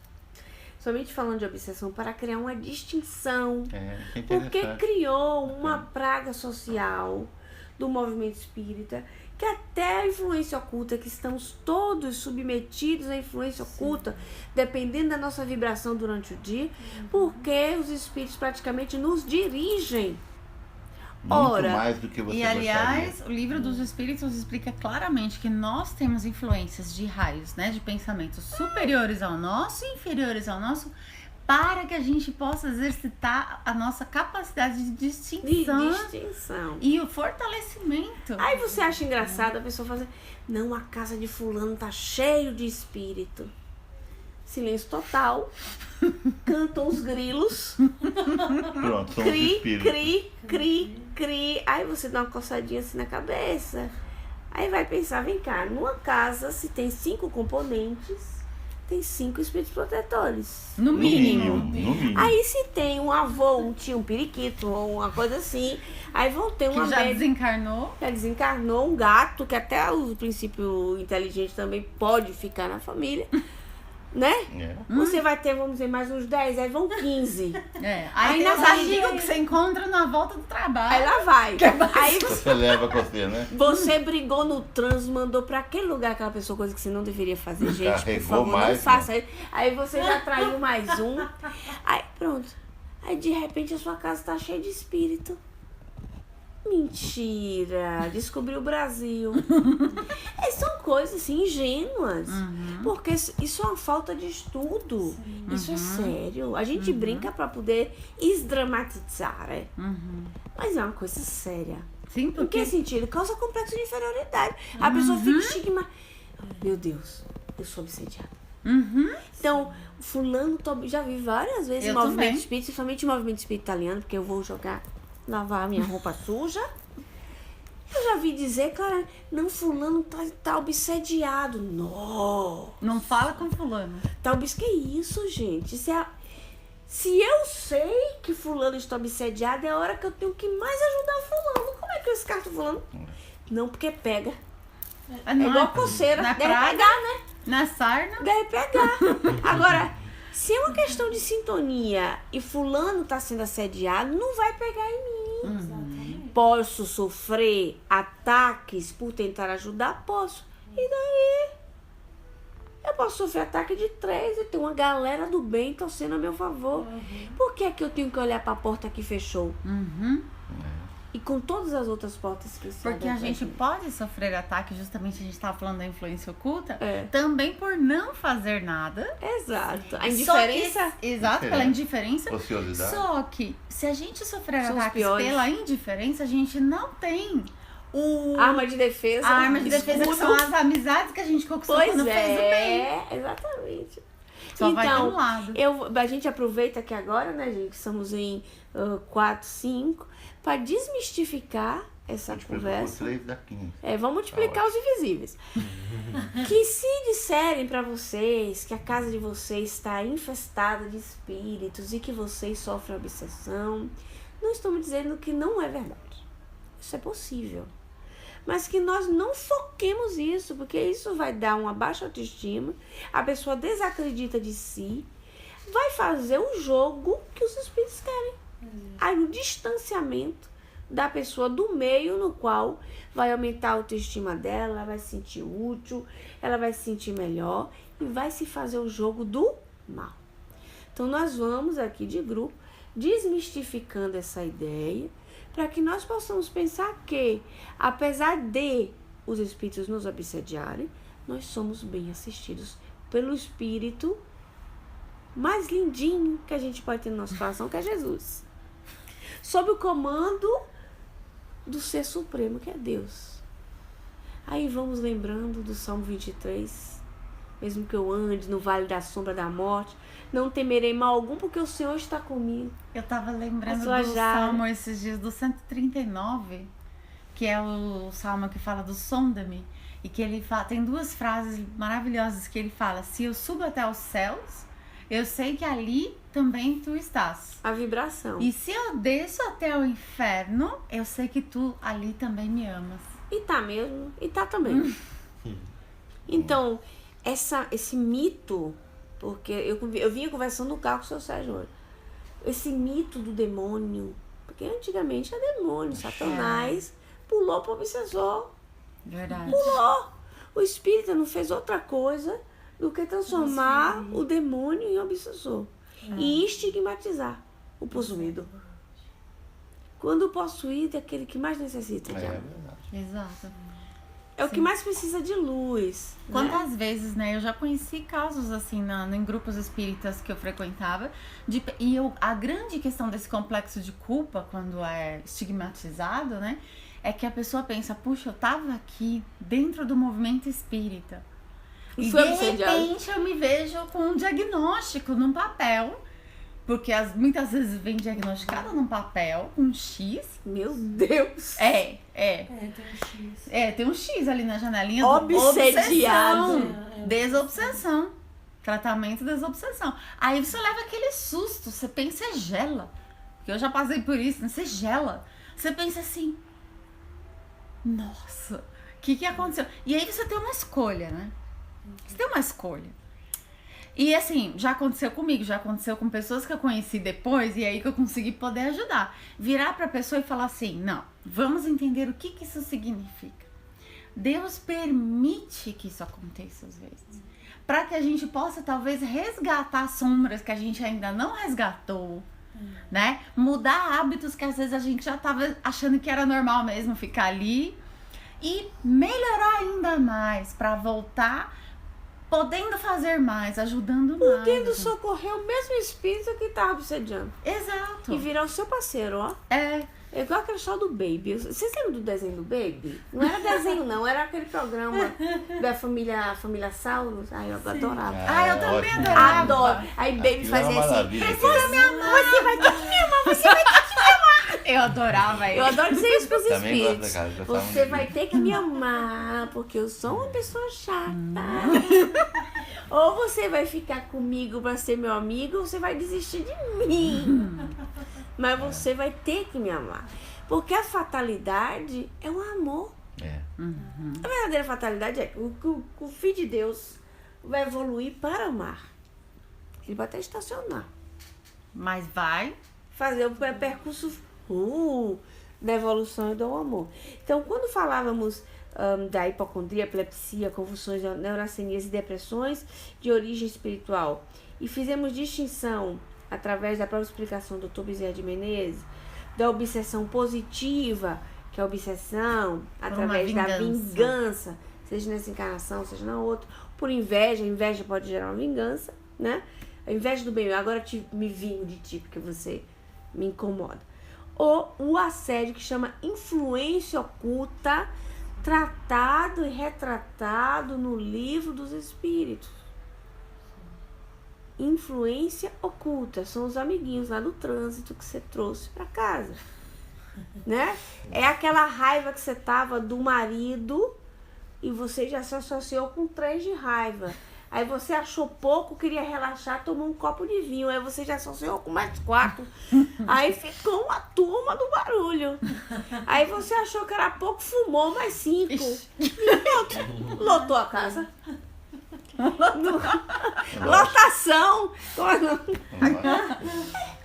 somente falando de obsessão para criar uma distinção, É porque interessante. criou uma praga social do movimento espírita, que até a influência oculta, que estamos todos submetidos à influência oculta, dependendo da nossa vibração durante o dia, porque os espíritos praticamente nos dirigem. Muito Ora, mais do que você E aliás, gostaria. o livro dos Espíritos explica claramente que nós temos influências de raios, né, de pensamentos superiores ao nosso e inferiores ao nosso, para que a gente possa exercitar a nossa capacidade de de distinção distinção. e o fortalecimento. Aí você acha engraçado a pessoa fazer, não, a casa de fulano tá cheio de espírito. Silêncio total. Cantam os grilos. Pronto, são os Cri, espíritos. cri, cri, cri. Aí você dá uma coçadinha assim na cabeça. Aí vai pensar, vem cá, numa casa, se tem 5 componentes, tem 5 espíritos protetores. No No mínimo. mínimo. Aí se tem um avô, um tio, um periquito, ou uma coisa assim, aí vão ter Que uma já média. desencarnou. Já desencarnou um gato, que até o princípio inteligente também pode ficar na família, né? É. Você vai ter, vamos dizer, mais uns 10, aí vão 15. É. Aí Aí tem na os barriga- amigos que você encontra na volta do trabalho. Aí lá vai. Aí Você leva com você, né? você brigou no trânsito, mandou pra aquele lugar aquela pessoa, coisa que você não deveria fazer, gente. Por Carregou favor, mais, não faça. Aí você já traiu mais um. Aí pronto. Aí de repente a sua casa tá cheia de espírito. Mentira! Descobriu o Brasil. São coisas assim, ingênuas. Porque isso é uma falta de estudo. Isso é sério. A gente brinca pra poder esdramatizar, né? Mas é uma coisa séria. Sim, Em que porque sentido? Causa complexo de inferioridade. A pessoa fica estigma. Meu Deus, eu sou obsediada. Então, fulano, já vi várias vezes Eu em movimento também. espírita, principalmente em movimento espírita italiano, porque eu vou lavar a minha roupa suja. Eu já vi dizer, cara, não, fulano tá obsediado. Não. não fala com fulano. Que isso, gente? Se eu sei que fulano está obsediado, é a hora que eu tenho que mais ajudar fulano. Como é que eu descarto fulano? Não, porque pega. É igual coceira. Na Deve praia, pegar, né? na sarna. Deve pegar. Agora, se é uma questão de sintonia e fulano tá sendo assediado, não vai pegar em mim. Exatamente. Posso sofrer ataques por tentar ajudar? Posso. E daí? Eu posso sofrer ataque de 3 e tem uma galera do bem torcendo a meu favor. Por que é que eu tenho que olhar pra porta que fechou? E com todas as outras portas que se Porque a abrem gente pra pode sofrer ataque, justamente a gente estava falando da influência oculta, É. também por não fazer nada. Exato. A Só indiferença. que, exato, pela indiferença. Ociosidade. Só que se a gente sofrer São os ataques piores. pela indiferença, a gente não tem Arma de defesa. a arma de defesa, que escudo. são as amizades que a gente conquistou Pois quando fez o bem. é, exatamente. Só vai de um Então, lado. a gente aproveita que agora, né, gente, estamos em 4, 5, para desmistificar essa A gente pegou conversa. 3 da 15. Vamos multiplicar os invisíveis. Que se disserem para vocês que a casa de vocês está infestada de espíritos e que vocês sofrem obsessão, não estamos dizendo que não é verdade. Isso é possível. Mas que nós não foquemos isso, porque isso vai dar uma baixa autoestima, a pessoa desacredita de si, vai fazer o jogo que os espíritos querem. Aí o distanciamento da pessoa do meio no qual vai aumentar a autoestima dela, ela vai se sentir útil, ela vai se sentir melhor e vai se fazer o jogo do mal. Então nós vamos aqui de grupo desmistificando essa ideia, para que nós possamos pensar que, apesar de os espíritos nos obsediarem, nós somos bem assistidos pelo espírito mais lindinho que a gente pode ter no nosso coração, que é Jesus. Sob o comando do Ser Supremo, que é Deus. Aí vamos lembrando do Salmo 23, mesmo que eu ande no vale da sombra da morte, não temerei mal algum, porque o Senhor está comigo. Eu tava lembrando A sua do jara. Salmo esses dias, do 139, que é o Salmo que fala do sonda-me, e que ele fala, tem duas frases maravilhosas que ele fala: se eu subo até os céus, eu sei que ali também tu estás. A vibração. E se eu desço até o inferno, eu sei que tu ali também me amas. E tá mesmo, e tá também. Então, esse mito, porque eu vinha conversando no carro com o seu Sérgio hoje, esse mito do demônio, porque antigamente era demônio, Satanás pulou pro obsessor, Verdade. pulou. O espírita não fez outra coisa do que transformar o demônio em obsessor e estigmatizar o possuído. Quando o possuído é aquele que mais necessita de amor. Exato. É o que mais precisa de luz. Né? Quantas vezes, né? Eu já conheci casos assim em grupos espíritas que eu frequentava. A grande questão desse complexo de culpa, quando é estigmatizado, né? É que a pessoa pensa, puxa, eu tava aqui dentro do movimento espírita. E foi de obsediado. repente eu me vejo com um diagnóstico num papel. Porque muitas vezes vem diagnosticado num papel, com um X. Meu Deus! É, tem um X. Tem um X ali na janelinha do Obsediado. obsessão. Desobsessão. Tratamento desobsessão. Aí você leva aquele susto, você pensa e gela. Porque eu já passei por isso, né? Você gela. Você pensa assim, nossa, o que aconteceu? E aí você tem uma escolha, né? Você tem uma escolha. E assim, já aconteceu comigo, já aconteceu com pessoas que eu conheci depois, e aí que eu consegui poder ajudar. Virar pra pessoa e falar assim, não, vamos entender o que isso significa. Deus permite que isso aconteça às vezes. Pra que a gente possa talvez resgatar sombras que a gente ainda não resgatou, né? Mudar hábitos que às vezes a gente já tava achando que era normal mesmo ficar ali. E melhorar ainda mais pra voltar podendo fazer mais, ajudando mais. Podendo socorrer o mesmo espírito que estava obsediando. Exato. E virar o seu parceiro, ó. É igual aquele show do Baby. Vocês lembram do desenho do Baby? Não era desenho, não. Era aquele programa da família Sauros. Ai, eu adorava. Eu também ótimo. adorava. Adoro. Aí Baby Aquilo fazia era uma assim. maravilha, Você me amar, você vai ter que me amar, você vai ter que me amar. Eu adorava Eu ele. adoro dizer isso pros Também gosto espíritos. da casa, gostava Você muito vai disso. ter que me amar, porque eu sou uma pessoa chata. Ou você vai ficar comigo pra ser meu amigo, ou você vai desistir de mim. Mas você vai ter que me amar. Porque a fatalidade é o amor. A verdadeira fatalidade é que o Filho de Deus vai evoluir para amar. Ele vai até estacionar. Mas vai. Fazer o percurso da evolução e do amor. Então, quando falávamos da hipocondria, epilepsia, convulsões, neurastenias e depressões de origem espiritual, e fizemos distinção através da própria explicação do Dr. Bezerra de Menezes, da obsessão positiva, que é a obsessão através da vingança, seja nessa encarnação, seja na outra, por inveja. A inveja pode gerar uma vingança, né? A inveja do bem, agora me vingo de ti, porque você me incomoda. Ou o assédio, que chama influência oculta, tratado e retratado no livro dos espíritos. Influência oculta são os amiguinhos lá do trânsito que você trouxe para casa, né? É aquela raiva que você tava do marido e você já se associou com 3 de raiva. Aí você achou pouco, queria relaxar, tomou um copo de vinho. Aí você já associou com mais 4. Aí ficou uma turma do barulho. Aí você achou que era pouco, fumou mais 5. E lotou a casa. Lotação.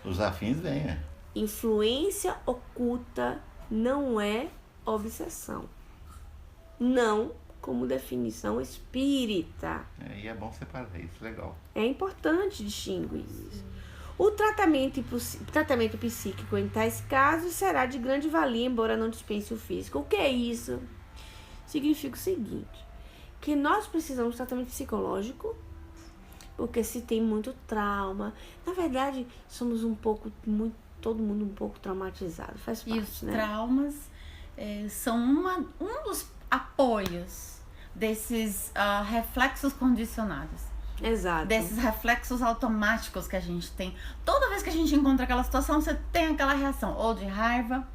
Os afins vêm, né? Influência oculta não é obsessão. Não como definição espírita. E é bom separar isso, legal. É importante distinguir isso. O tratamento psíquico em tais casos será de grande valia, embora não dispense o físico. O que é isso? Significa o seguinte, que nós precisamos de tratamento psicológico, porque se tem muito trauma, na verdade, somos todo mundo um pouco traumatizado, faz parte, E os né? traumas são um dos apoios desses reflexos condicionados. Exato. Desses reflexos automáticos que a gente tem. Toda vez que a gente encontra aquela situação, você tem aquela reação, ou de raiva,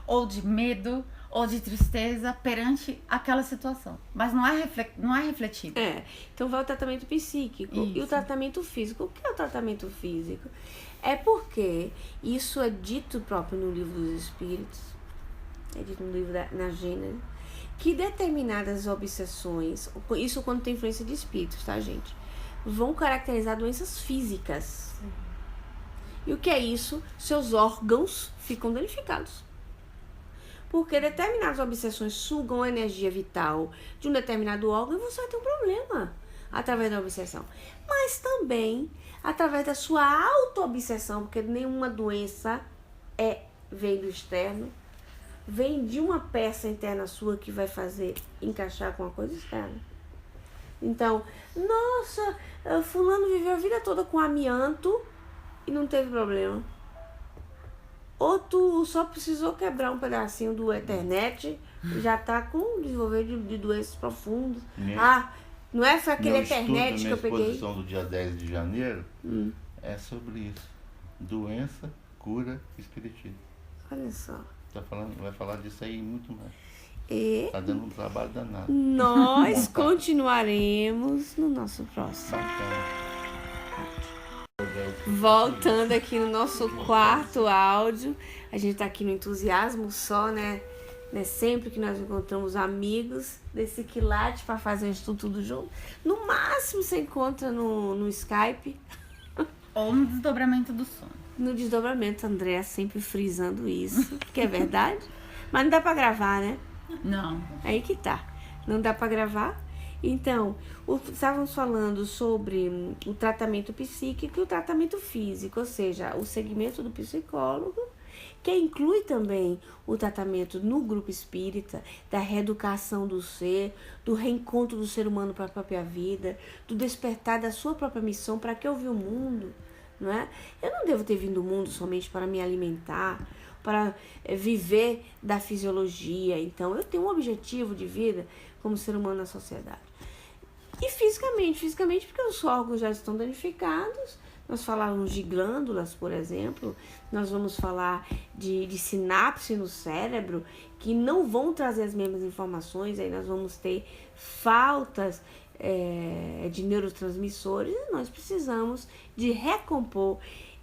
ou de medo, ou de tristeza perante aquela situação. Mas não é refletido. Então vai o tratamento psíquico e o Isso. tratamento físico. O que é o tratamento físico? É porque isso é dito próprio no Livro dos Espíritos, é dito no livro na Gênese, que determinadas obsessões, isso quando tem influência de espíritos, tá, gente? Vão caracterizar doenças físicas. E o que é isso? Seus órgãos ficam danificados. Porque determinadas obsessões sugam a energia vital de um determinado órgão e você vai ter um problema através da obsessão. Mas também através da sua auto-obsessão, porque nenhuma doença vem do externo, vem de uma peça interna sua que vai fazer encaixar com uma coisa externa. Então, nossa, fulano viveu a vida toda com amianto e não teve problema. Ou tu só precisou quebrar um pedacinho do Ethernet e já tá com desenvolvimento de doenças profundas. Não é? Foi aquele Ethernet que eu peguei. Minha exposição do dia 10 de janeiro é sobre isso. Doença, cura, espiritismo. Olha só. Vai falar disso aí muito mais. E Tá dando um trabalho danado. nós continuaremos no nosso próximo. Bacana. Voltando aqui no nosso quarto áudio, a gente tá aqui no entusiasmo só, né? Sempre que nós encontramos amigos desse quilate para fazer um estudo tudo junto. No máximo você encontra no Skype. Ou no desdobramento do sono. No desdobramento, André sempre frisando isso, que é verdade. Mas não dá para gravar, né? Não. Aí que tá. Não dá para gravar. Então, estávamos falando sobre o tratamento psíquico e o tratamento físico, ou seja, o segmento do psicólogo, que inclui também o tratamento no grupo espírita, da reeducação do ser, do reencontro do ser humano para a própria vida, do despertar da sua própria missão, para que eu vi o mundo, não é? Eu não devo ter vindo ao mundo somente para me alimentar, para viver da fisiologia. Então, eu tenho um objetivo de vida como ser humano na sociedade. E fisicamente porque os órgãos já estão danificados. Nós falávamos de glândulas, por exemplo. Nós vamos falar de sinapse no cérebro, que não vão trazer as mesmas informações. Aí nós vamos ter faltas de neurotransmissores. E nós precisamos de recompor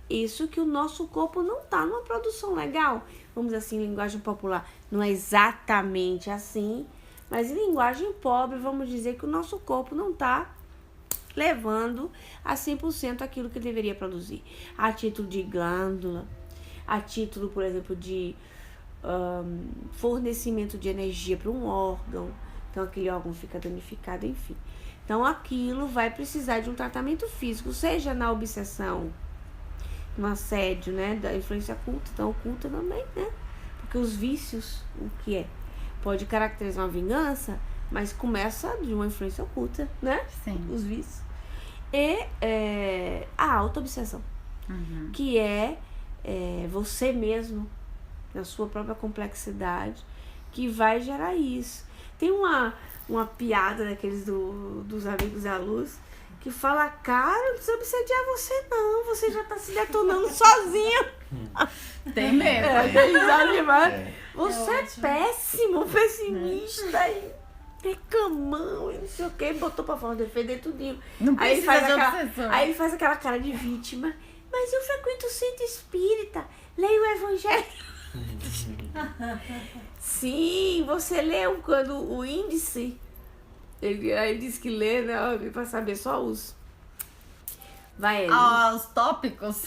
isso, que o nosso corpo não está numa produção legal. Vamos dizer assim, em linguagem popular. Não é exatamente assim, mas em linguagem pobre, vamos dizer que o nosso corpo não está levando a 100% aquilo que deveria produzir. A título de glândula, a título, por exemplo, de fornecimento de energia para um órgão. Então, aquele órgão fica danificado, enfim. Então, aquilo vai precisar de um tratamento físico, seja na obsessão, no assédio, né, da influência oculta, então oculta também, né? Porque os vícios, o que é? Pode caracterizar uma vingança, mas começa de uma influência oculta, né? Sim. Os vícios. E a auto-obsessão, que é você mesmo, na sua própria complexidade, que vai gerar isso. Tem uma piada daqueles dos Amigos da Luz, que fala, cara, não precisa obsediar você não, você já tá se detonando sozinho. Tem mesmo. Você é péssimo, pessimista e reclamão e não sei o que, botou pra fora, defender tudinho. Não Aí precisa ele faz aquela cara de vítima. Mas eu frequento o centro espírita, leio o evangelho. Sim, você leu quando o índice... Ele disse que lê, né? Pra saber só os... os tópicos.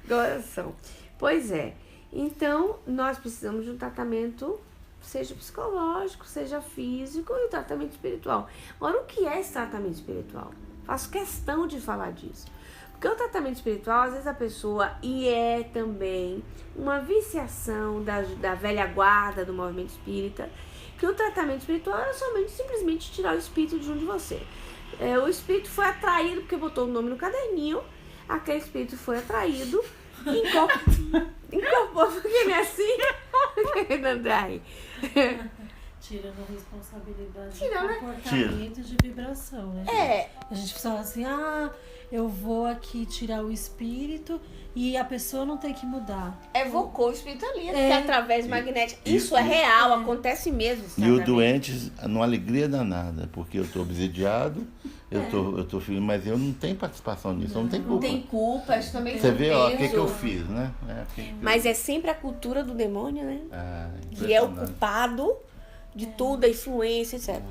Agora são. Pois é. Então, nós precisamos de um tratamento, seja psicológico, seja físico e o tratamento espiritual. Agora, o que é esse tratamento espiritual? Faço questão de falar disso. Porque o tratamento espiritual, às vezes a pessoa, e é também uma viciação da velha guarda do movimento espírita, que o tratamento espiritual é somente simplesmente tirar o espírito de um de você. O espírito foi atraído, porque botou o nome no caderninho, aquele espírito foi atraído, incorporou, porque não é assim? tirando a responsabilidade Tira, de né? comportamento e de vibração, né? É, A gente fala assim, eu vou aqui tirar o espírito e a pessoa não tem que mudar. evocou o espírito ali, porque através magnética. E- Isso é real, acontece mesmo. E o sabe? doente, numa alegria danada, porque eu estou obsidiado, eu tô filho, mas eu não tenho participação nisso, eu não tenho Não culpa. tem culpa, isso também Você tem vê, ó, o que peso. eu fiz, né? Mas é sempre a cultura do demônio, né? Que é o impressionante. culpado de tudo, a influência, etc.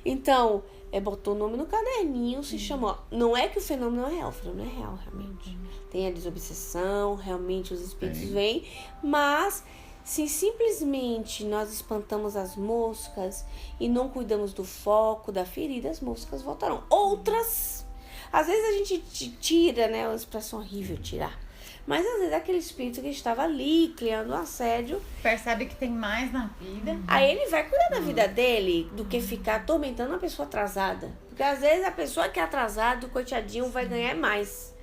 Então, botou o nome no caderninho, se chamou. Não é que o fenômeno não é real, o fenômeno é real, realmente. Tem a desobsessão, realmente os espíritos Tem. vêm, mas se simplesmente nós espantamos as moscas e não cuidamos do foco, da ferida, as moscas voltarão. Outras, às vezes a gente tira, né? Uma expressão horrível, tirar. Mas às vezes aquele espírito que estava ali, criando um assédio, Percebe que tem mais na vida. aí ele vai cuidar da vida dele do que ficar atormentando uma pessoa atrasada. Porque às vezes a pessoa que é atrasada, o coitadinho, vai ganhar mais,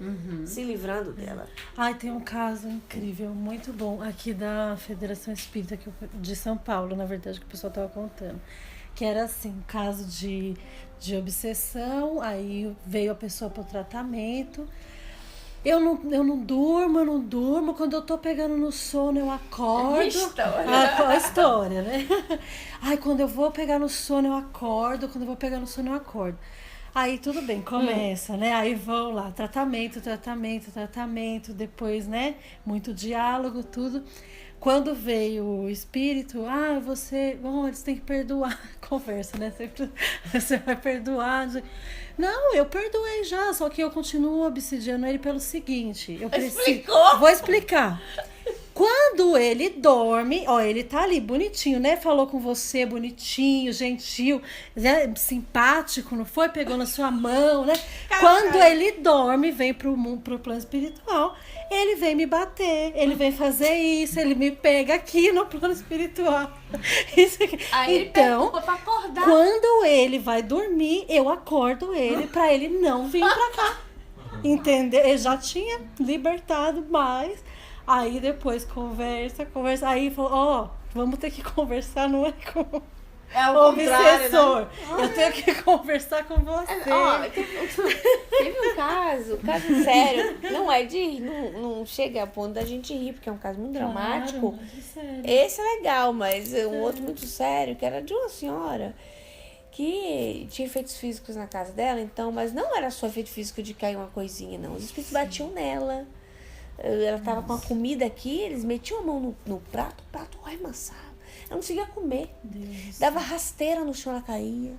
se livrando dela. Ai, tem um caso incrível, muito bom, aqui da Federação Espírita de São Paulo, na verdade, que o pessoal estava contando. Que era assim, um caso de obsessão, aí veio a pessoa para o tratamento. Eu não durmo, quando eu tô pegando no sono eu acordo. A história, né? Ai, quando eu vou pegar no sono eu acordo, quando eu vou pegar no sono eu acordo. Aí tudo bem, começa, né? Aí vão lá, tratamento, depois, né? Muito diálogo, tudo. Quando veio o espírito, eles têm que perdoar. Conversa, né? Você vai perdoar. Não, eu perdoei já, só que eu continuo obsidiando ele pelo seguinte. Explicou? Vou explicar. Quando ele dorme, ele tá ali bonitinho, né? Falou com você bonitinho, gentil, né? Simpático, não foi? Pegou na sua mão, né? Quando ele dorme, vem pro plano espiritual, ele vem me bater, ele vem fazer isso, ele me pega aqui no plano espiritual. Isso aqui. Aí ele Então, pega pra acordar. quando ele vai dormir, eu acordo ele pra ele não vir pra cá. Entendeu? Ele já tinha libertado mais. Aí depois conversa. Aí falou, vamos ter que conversar, não é com É o o contrário, obsessor. né? Eu tenho que conversar com você. Teve um caso sério. Não chega a ponto da gente rir, porque é um caso muito dramático. Claro, mas é sério. Esse é legal, mas um outro muito sério, que era de uma senhora que tinha efeitos físicos na casa dela, então, mas não era só efeito físico de cair uma coisinha, não. Os espíritos batiam nela. Ela tava com a comida aqui, eles metiam a mão no prato, o prato arremassava. Ela não conseguia comer. Deus. Dava rasteira no chão, ela caía.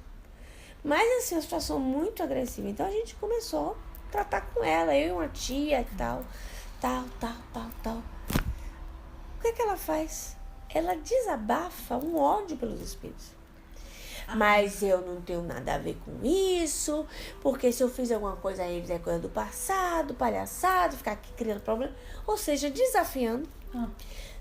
Mas assim, uma situação muito agressiva. Então a gente começou a tratar com ela, eu e uma tia e tal. O que ela faz? Ela desabafa um ódio pelos espíritos. Mas eu não tenho nada a ver com isso, porque se eu fiz alguma coisa a eles é coisa do passado, palhaçada, ficar aqui criando problema. Ou seja, desafiando,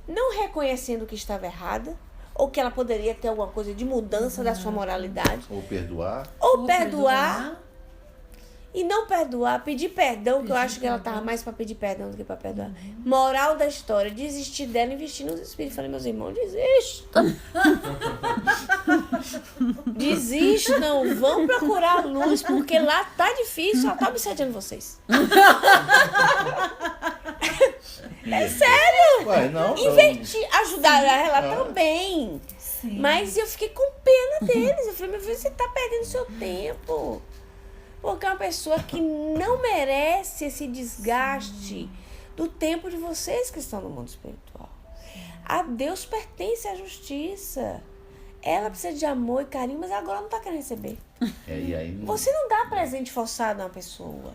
não reconhecendo que estava errada, ou que ela poderia ter alguma coisa de mudança da sua moralidade. Ou perdoar. Ou perdoar. E não perdoar, pedir perdão, que eu acho que ela tava mais pra pedir perdão do que pra perdoar. Moral da história, desistir dela e investir nos espíritos. Falei, meus irmãos, desista. Desistam, vão procurar a luz, porque lá tá difícil, ela tá obsediando vocês. É sério! Ué, não. Investir, ajudar ela também. Sim. Mas eu fiquei com pena deles. Eu falei, meu filho, você tá perdendo seu tempo. Porque é uma pessoa que não merece esse desgaste do tempo de vocês que estão no mundo espiritual. A Deus pertence a justiça. Ela precisa de amor e carinho, mas agora não tá querendo receber. E aí, Você não dá presente forçado a uma pessoa.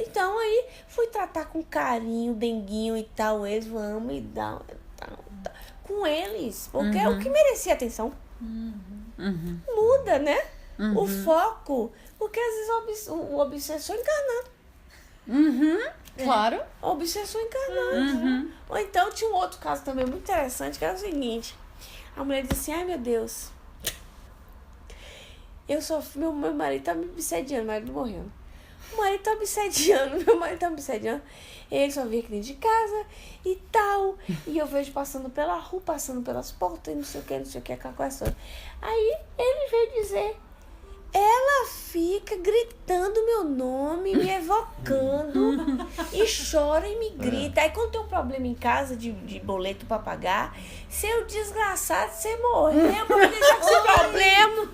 Então aí fui tratar com carinho, denguinho e tal. Eles vamos e tal. Com eles. Porque é o que merecia atenção. Muda, né? O foco. Porque às vezes o obsessor encarnado. Claro. O obsessor encarnado. Ou então tinha um outro caso também muito interessante, que era o seguinte. A mulher disse assim, ai meu Deus. Meu marido tá me obsediando, meu marido morreu. o marido tá obsediando, meu marido tá obsediando. Ele só vem aqui dentro de casa e tal. E eu vejo passando pela rua, passando pelas portas e não sei o que, aquela coisa. Aí ele veio dizer, ela fica gritando meu nome, me evocando, e chora e me grita. Aí quando tem um problema em casa de boleto pra pagar, seu desgraçado, você morreu pra me deixar com esse problema.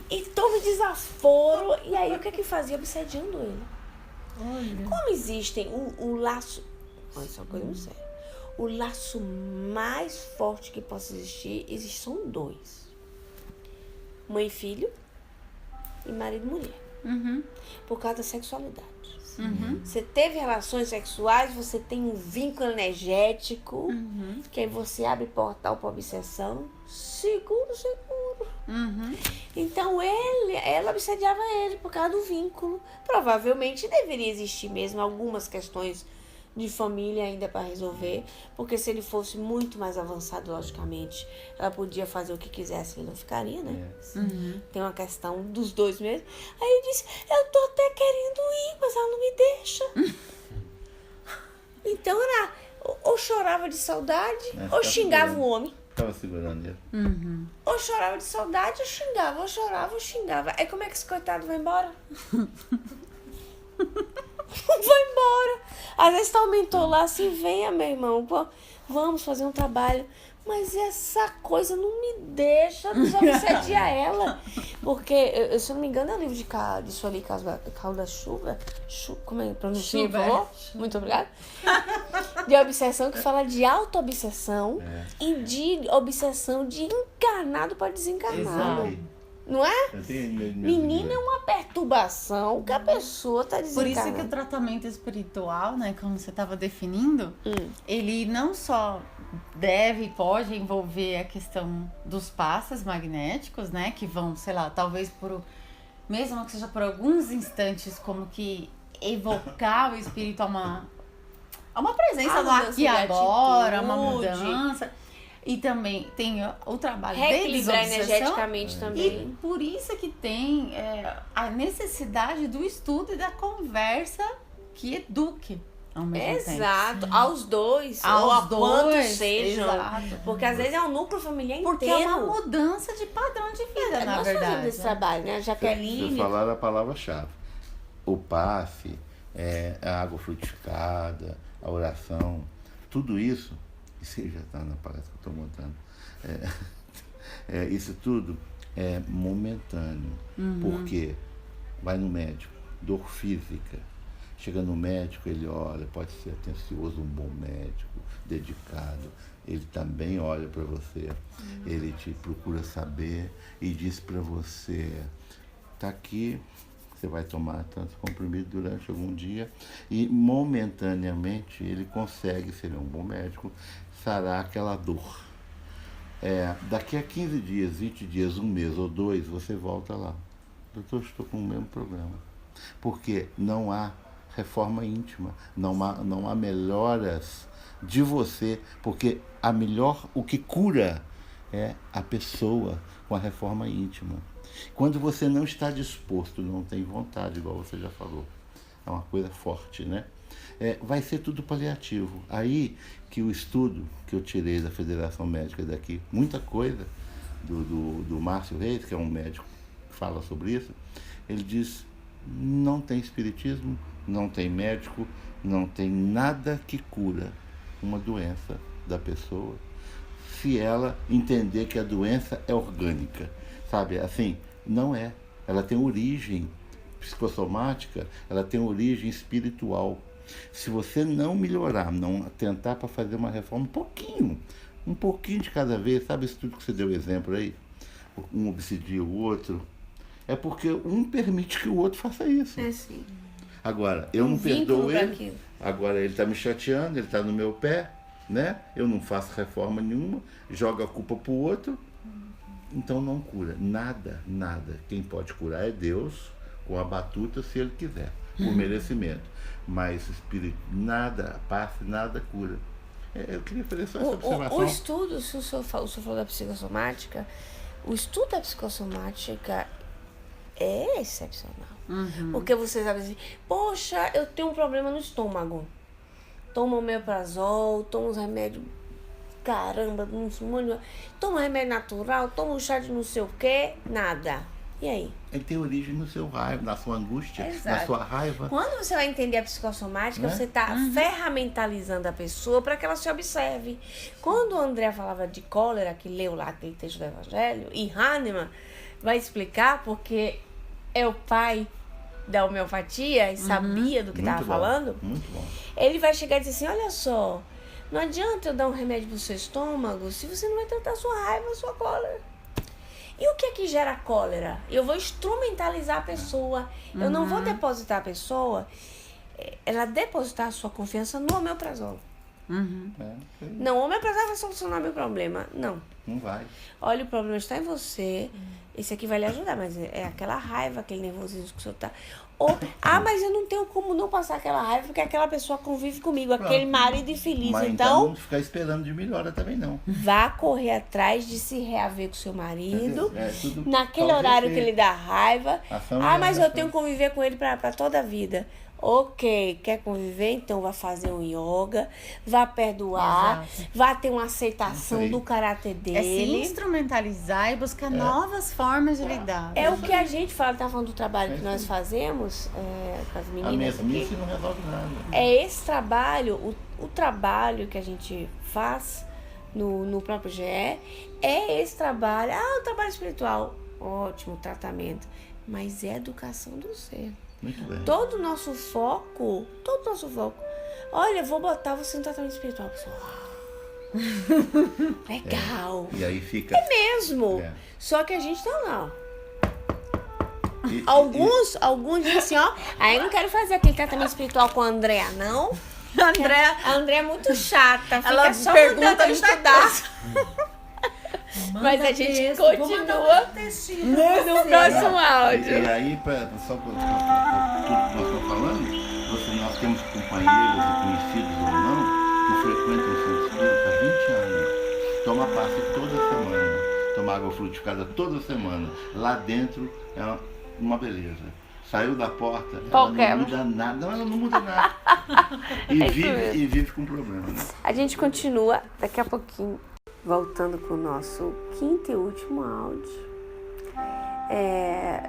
E tome desaforo. E aí o que fazia? Obsediando ele. Olha. Como existem o laço... Olha só uma coisa muito séria. O laço mais forte que possa existir, são dois. Mãe e filho e marido e mulher. Uhum. Por causa da sexualidade. Uhum. Você teve relações sexuais, você tem um vínculo energético, que aí você abre portal para obsessão. Seguro. Uhum. Então ela obsediava ele por causa do vínculo. Provavelmente deveria existir mesmo algumas questões de família ainda para resolver, porque se ele fosse muito mais avançado, logicamente, ela podia fazer o que quisesse, ele não ficaria, né? Uhum. Tem uma questão dos dois mesmo. Aí ele disse, eu tô até querendo ir, mas ela não me deixa. Então era, ou chorava de saudade, ou xingava o homem. Tava segurando ele. Uhum. Ou chorava de saudade, ou xingava, ou chorava, ou xingava. Aí como é que esse coitado vai embora? Vai embora. Às vezes tá o mentor lá assim, venha meu irmão, pô, vamos fazer um trabalho. Mas essa coisa não me deixa desobsediar ela. Porque, se eu não me engano, é o livro de Sueli Calda Chuva. Como é que pronuncia? Por favor? Muito obrigada. De obsessão, que fala de auto-obsessão e de obsessão de encarnado para desencarnado. Exato. Não é? Eu tenho medo Menina, é uma perturbação que a pessoa tá Por desencarnando. isso que o tratamento espiritual, né, como você estava definindo, ele não só deve e pode envolver a questão dos passes magnéticos, né, que vão, sei lá, talvez mesmo que seja por alguns instantes, como que evocar o espírito a uma presença do aqui e agora, uma mudança. E também tem o trabalho de reequilibrar desobsessão. energeticamente também. E por isso que tem a necessidade do estudo e da conversa que eduque ao mesmo tempo. Exato, aos dois, ou Aos a quantos dois, sejam. exato. Porque às vezes é um núcleo familiar Porque inteiro. é uma mudança de padrão de vida, na Nós verdade. fazemos esse trabalho, né? A Vocês Jaqueline. falaram a palavra-chave. O passe, a água frutificada, a oração, tudo isso já está na palestra que eu estou montando. Isso tudo é momentâneo. Porque vai no médico, dor física. Chega no médico, ele olha, pode ser atencioso, um bom médico, dedicado. Ele também olha para você, ele te procura saber e diz para você, tá aqui, você vai tomar tanto comprimido durante algum dia e momentaneamente ele consegue, se ele é um bom médico, sarar aquela dor. Daqui a 15 dias, 20 dias, um mês ou dois, você volta lá. Doutor, estou com o mesmo problema. Porque não há reforma íntima, não há melhoras de você, porque o que cura é a pessoa com a reforma íntima. Quando você não está disposto, não tem vontade, igual você já falou, é uma coisa forte, né? Vai ser tudo paliativo. Aí que o estudo que eu tirei da Federação Médica daqui, muita coisa do Márcio Reis, que é um médico que fala sobre isso, ele diz, não tem espiritismo, não tem médico, não tem nada que cura uma doença da pessoa, se ela entender que a doença é orgânica, sabe? Assim, não é. Ela tem origem psicossomática, ela tem origem espiritual. Se você não melhorar, não tentar para fazer uma reforma, um pouquinho de cada vez, sabe isso tudo que você deu exemplo aí? Um obsidia o outro, é porque um permite que o outro faça isso. Sim. Agora, eu não perdoo ele, Aquilo. agora ele está me chateando, ele está no meu pé, né? Eu não faço reforma nenhuma, joga a culpa para o outro, então não cura. Nada. Quem pode curar é Deus, com a batuta, se ele quiser, por merecimento. Mas espírito, nada passa, nada cura. Eu queria fazer só essa observação. O estudo, se o senhor falou da psicossomática, o estudo da psicossomática, é excepcional. Uhum. Porque você sabe assim, poxa, eu tenho um problema no estômago. Toma omeprazol, toma uns remédios, caramba, toma remédio natural, toma um chá de não sei o que, nada. E aí? Ele tem origem no seu raiva, na sua angústia, Exato. na sua raiva. Quando você vai entender a psicossomática, Né? você está ferramentalizando a pessoa para que ela se observe. Quando o André falava de cólera, que leu lá aquele texto do Evangelho, e Hahnemann vai explicar porque é o pai da homeopatia e sabia do que estava Muito bom, falando, muito bom. ele vai chegar e dizer assim, olha só, não adianta eu dar um remédio pro seu estômago se você não vai tratar a sua raiva, a sua cólera. E o que é que gera cólera? Eu vou instrumentalizar a pessoa. Eu não vou depositar a pessoa, ela depositar a sua confiança no omeprazol. Uhum. Não, o omeprazol vai solucionar meu problema. Não. Não vai. Olha, o problema está em você. Esse aqui vai lhe ajudar, mas é aquela raiva, aquele nervosismo que o senhor tá. Ou, mas eu não tenho como não passar aquela raiva, porque aquela pessoa convive comigo, aquele marido infeliz. Mas então, não ficar esperando de melhora também não. vá correr atrás de se reaver com seu marido, Tudo naquele causa horário que efeito. ele dá raiva. Ação e Mas eu reação. tenho que conviver com ele pra toda a vida. Ok, quer conviver? Então vá fazer um yoga, vá perdoar, vá ter uma aceitação Isso aí. do caráter É se dele. instrumentalizar e buscar novas formas de lidar. É o que a gente fala, tá falando do trabalho que nós fazemos com as A meninas aqui. mesmice não resolve nada. É esse trabalho, o trabalho que a gente faz no próprio GE, é esse trabalho. O trabalho espiritual, ótimo, tratamento, mas é a educação do ser. Muito bem. Todo o nosso foco, olha, vou botar você no tratamento espiritual, pessoal. Legal. E aí fica... Mesmo. É. Só que a gente tá lá, ó. E- Alguns dizem assim, ó, aí eu não quero fazer aquele tratamento espiritual com a Andréa, não. A Andréa é muito chata, fica Ela só pergunta mandando eu muita estudar. Mas a gente continua no próximo áudio. E aí, só para tudo que nós estamos falando, nós temos companheiros e conhecidos ou não que frequentam o centro espírita há 20 anos. Toma passe toda semana, toma água frutificada toda semana. Lá dentro é uma beleza. Saiu da porta, ela não muda nada. Não, ela não muda nada. E vive com problema, né? A gente continua daqui a pouquinho, voltando com o nosso quinto e último áudio.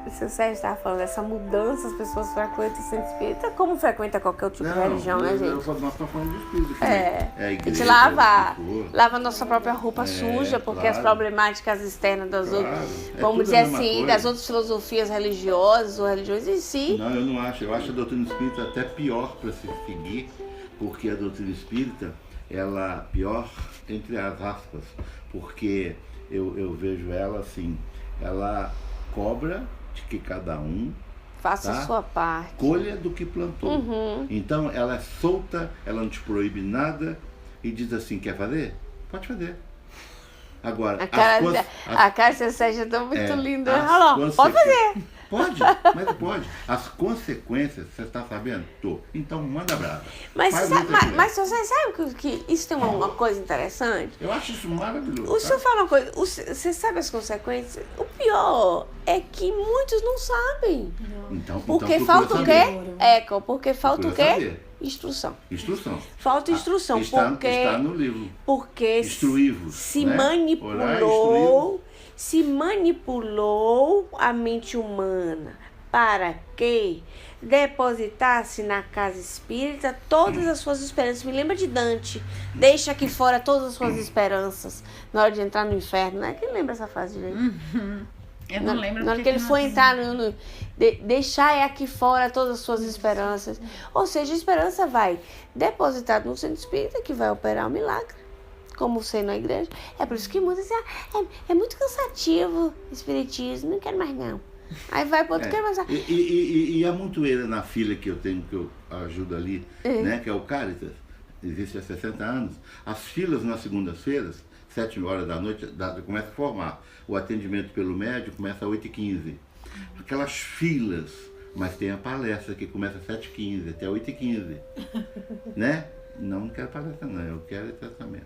O seu Sérgio estava falando dessa mudança, as pessoas frequentam o centro espírita, como frequenta qualquer outro tipo de religião, né, gente? Nós estamos falando de espírito. Que É, a a igreja, gente lava o a nossa própria roupa suja, porque claro. as problemáticas externas das Claro, outras, é vamos tudo dizer a mesma assim, coisa. das outras filosofias religiosas ou religiões em si. Não, eu não acho. Eu acho a doutrina espírita até pior para se seguir, porque a doutrina espírita, ela pior entre as aspas, porque eu vejo ela assim, ela cobra de que cada um Faça tá? a sua parte. colha do que plantou. Então ela é solta, ela não te proíbe nada e diz assim, quer fazer? Pode fazer. Agora, A cara do seu Sérgio é tão muito linda. Pode fazer. Pode, mas pode. As consequências, você está sabendo? Tô. Então manda brava. Mas Faz você sabe, o que quiser. você sabe que isso tem uma coisa interessante? Eu acho isso maravilhoso. O senhor fala uma coisa, você sabe as consequências? O pior é que muitos não sabem. Então, Porque procura falta o saber. quê? Eco, porque falta o Procura quê? saber. Instrução. Instrução. Falta instrução, Está porque no livro. porque Instruí-vos, se né? manipulou a mente humana para que depositasse na casa espírita todas as suas esperanças. Me lembra de Dante. Deixa aqui fora todas as suas esperanças na hora de entrar no inferno, né? Quem lembra essa frase direito? Eu não lembro. Na hora que ele foi entrar deixar aqui fora todas as suas esperanças. Ou seja, a esperança vai depositar no centro espírita, que vai operar o milagre, como sei na igreja. É por isso que muitos dizem, é muito cansativo o espiritismo, não quero mais não. Aí vai para outro, quero mais. E a montoeira na fila que eu tenho, que eu ajudo ali, né, que é o Caritas, existe há 60 anos, as filas nas segundas-feiras, 7 horas da noite, começa a formar. O atendimento pelo médico começa às 8h15. Aquelas filas, mas tem a palestra que começa às 7h15 até 8h15. Né? Não quero palestra não, eu quero tratamento.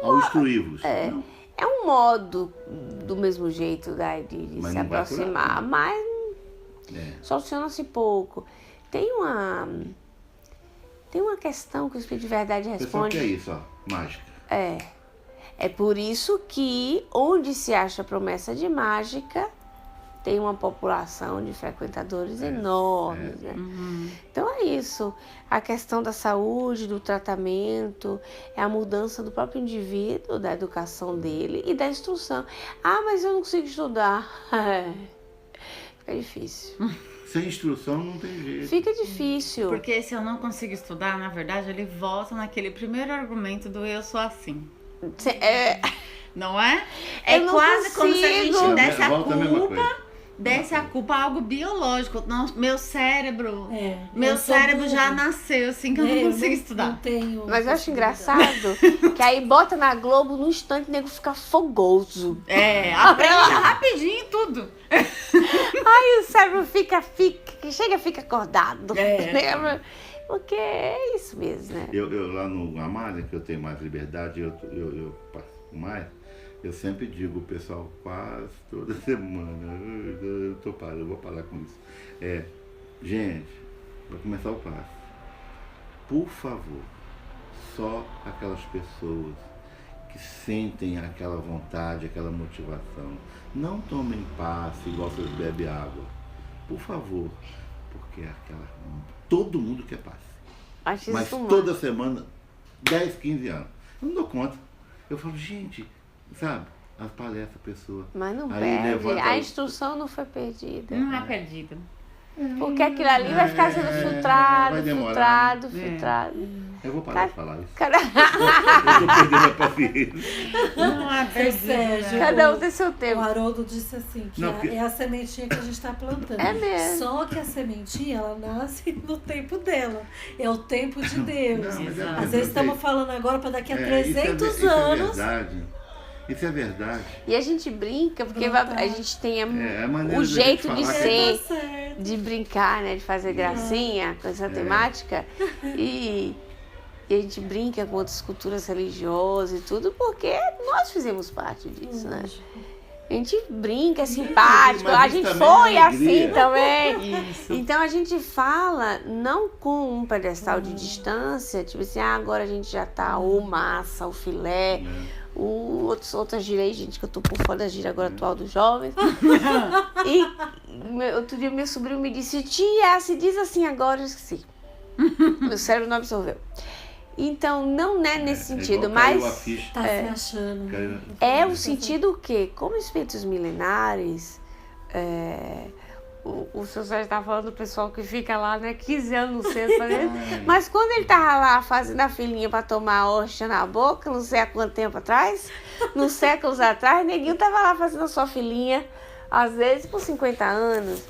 Ao instruí-vos. É um modo do mesmo jeito, né, de Mas se não vai aproximar, curar, mas É. soluciona-se pouco. Tem uma questão que o Espírito de Verdade O pessoal responde. quer isso, ó, mágica. É por isso que onde se acha promessa de mágica, tem uma população de frequentadores enormes, né? Então é isso. A questão da saúde, do tratamento, é a mudança do próprio indivíduo, da educação dele e da instrução. Ah, mas eu não consigo estudar. Fica difícil. Sem instrução não tem jeito. Fica difícil. Porque se eu não consigo estudar, na verdade, ele volta naquele primeiro argumento do eu sou assim. Não é? É Eu não quase como se a consigo. gente desse a Volta a mesma culpa, coisa. desse a culpa a algo biológico. Não, meu cérebro, meu eu sou cérebro já burro. nasceu assim que eu não consigo estudar. Não tenho Mas eu acho possibilidade. engraçado que aí bota na Globo, no instante o nego fica fogoso. Aprende rapidinho tudo. Aí o cérebro fica acordado. Né? Porque é isso mesmo, né? Eu lá no Amália, que eu tenho mais liberdade, eu passo mais, eu sempre digo, o pessoal quase toda semana, eu vou parar com isso. Gente, vai começar o passo. Por favor, só aquelas pessoas que sentem aquela vontade, aquela motivação, não tomem passe igual vocês bebem água. Por favor, porque todo mundo quer passe. Acho Mas isso toda semana, 10, 15 anos. Eu não dou conta. Eu falo, gente, sabe? As palestras, a pessoa. Mas não Aí perde. levanta A o- instrução não foi perdida. Não é perdido. Porque aquilo ali vai ficar sendo filtrado, vai demorar. filtrado. Eu vou parar de falar isso. Cada, Eu tô perdendo a paciência. Não é perdido. Sérgio, né? cada um tem seu O tempo. Haroldo disse assim, que Não, porque- é a sementinha que a gente está plantando. É mesmo. Só que a sementinha, ela nasce no tempo dela. É o tempo de Deus. Não, mas é- Às vezes estamos falando agora para daqui a isso 300 isso anos. É verdade. Isso é verdade. E a gente brinca, porque a gente tem É a maneira o da jeito gente de falar ser, Tá certo. de brincar, né? De fazer gracinha com essa temática. E a gente brinca com outras culturas religiosas e tudo, porque nós fizemos parte disso, né? A gente brinca, é simpático, mas a isso gente também é foi alegria. assim também. Isso. Então a gente fala não com um pedestal de distância, tipo assim, agora a gente já tá o massa, o filé, outras gírias, gente, que eu tô por fora da gíria agora atual dos jovens. E outro dia meu sobrinho me disse, tia, se diz assim agora, eu esqueci. Meu cérebro não absorveu. Então, não é nesse sentido, igual caiu a mas ficha. Tá se achando. Caiu- é o sentido que, como espíritos milenares, o seu Sérgio tá falando do pessoal que fica lá, né, 15 anos no centro, mas quando ele tava lá fazendo a filinha para tomar a hóstia na boca, não sei há quanto tempo atrás, nos séculos atrás, neguinho tava lá fazendo a sua filinha, às vezes por 50 anos,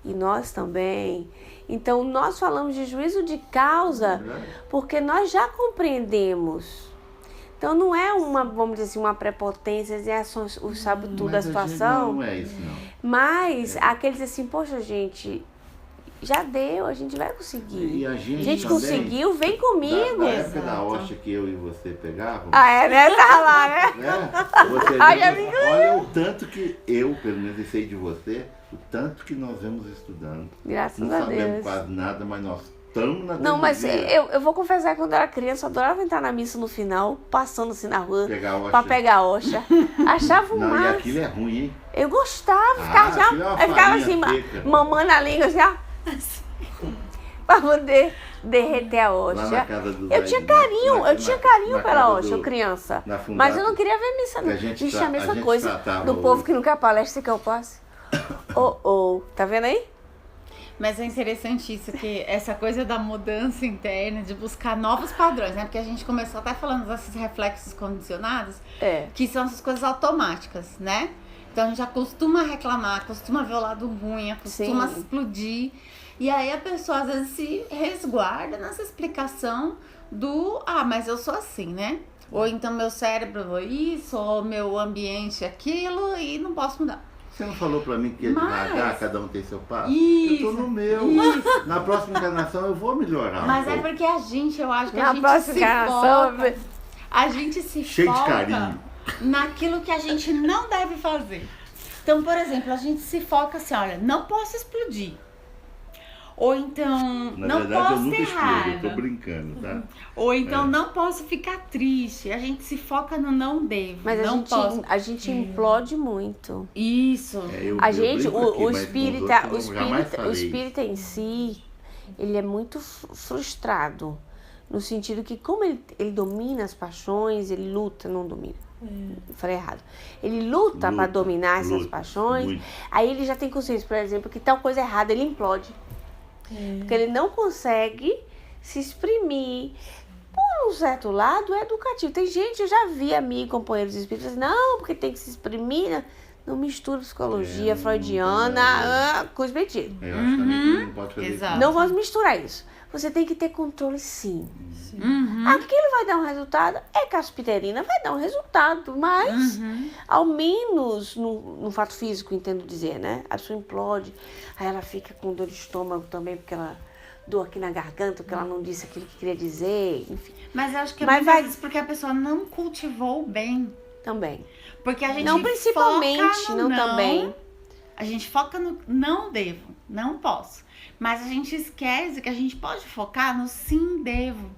e nós também. Então, nós falamos de juízo de causa porque nós já compreendemos. Então, não é vamos dizer assim, uma prepotência, dizer, o sabe tudo da Mas a gente situação. não é isso, não. Mas aqueles assim, poxa, gente, já deu, a gente vai conseguir. E a A gente gente também, conseguiu, vem comigo. Na época da Exato. hóstia que eu e você pegávamos, Ah, é, né? Tá lá, né? né? Você Ai, lembra? Olha o tanto que eu, pelo menos, sei de você, o tanto que nós vemos estudando. Graças Não a sabemos Deus. quase nada, mas nós estamos na Não, mas teologia. eu vou confessar que quando eu era criança, eu adorava entrar na missa no final, passando assim na rua, Pegar a hóstia. pra pegar a hóstia. Achava um Não, e máximo. aquilo é ruim, hein? Eu gostava, ficava, já, aquilo é uma eu ficava assim, farinha seca. mamando a língua assim, ó, pra poder derreter a Lá na hóstia. casa dos Eu tinha velhos, carinho, eu tinha carinho na pela casa hóstia, do- eu criança. na Fundaca, Mas eu não queria ver missa, não. que a gente Vixe, tra- a mesma a gente coisa tratava do o- povo que não quer palestra que eu passe. Tá vendo aí? Mas é interessante isso, que essa coisa da mudança interna, de buscar novos padrões, né? Porque a gente começou até falando desses reflexos condicionados, que são essas coisas automáticas, né? Então a gente já costuma reclamar, costuma ver o lado ruim, costuma Sim. explodir. E aí a pessoa às vezes se resguarda nessa explicação do, mas eu sou assim, né? Ou então meu cérebro isso, ou meu ambiente aquilo, e não posso mudar. Você não falou pra mim que ia Mas- devagar, cada um tem seu passo? Isso, Eu tô no meu. Na próxima encarnação eu vou melhorar. Mas um é pouco. porque a gente, eu acho que Na a gente próxima se encarnação, foca. A gente se Cheio de foca carinho. naquilo que a gente não deve fazer. Então, por exemplo, a gente se foca assim, olha, não posso explodir. Ou então, Na não verdade, eu posso nunca ter explodo, eu raiva. tô brincando, tá? Ou então, É. não posso ficar triste. A gente se foca no não devo. Mas não posso. a gente implode muito. Isso. A gente, brinco aqui, o mas espírita, com os outros eu jamais o falei espírita em si, ele é muito frustrado. No sentido que, como ele domina as paixões, ele luta, não domina. Falei errado. Ele luta para dominar essas luta, paixões. muito. Aí ele já tem consciência, por exemplo, que tal coisa errada, ele implode. Porque ele não consegue se exprimir. Por um certo lado, é educativo. Tem gente, eu já vi amigos, companheiros espíritas, não, porque tem que se exprimir. Né? Não mistura psicologia não freudiana com espiritismo. Eu acho também que não pode fazer Exato. isso. Não vamos misturar isso. Você tem que ter controle, sim. Uhum. Aquilo vai dar um resultado. É caspiterina, vai dar um resultado. Mas, ao menos no fato físico, entendo dizer, né? A pessoa implode. Aí ela fica com dor de estômago também, porque ela dor aqui na garganta, porque ela não disse aquilo que queria dizer. Enfim, Mas eu acho que é Mas muitas vai- vezes porque a pessoa não cultivou o bem. também. Porque a gente Não principalmente, foca no não também. A gente foca no não devo, não posso. Mas a gente esquece que a gente pode focar no sim devo,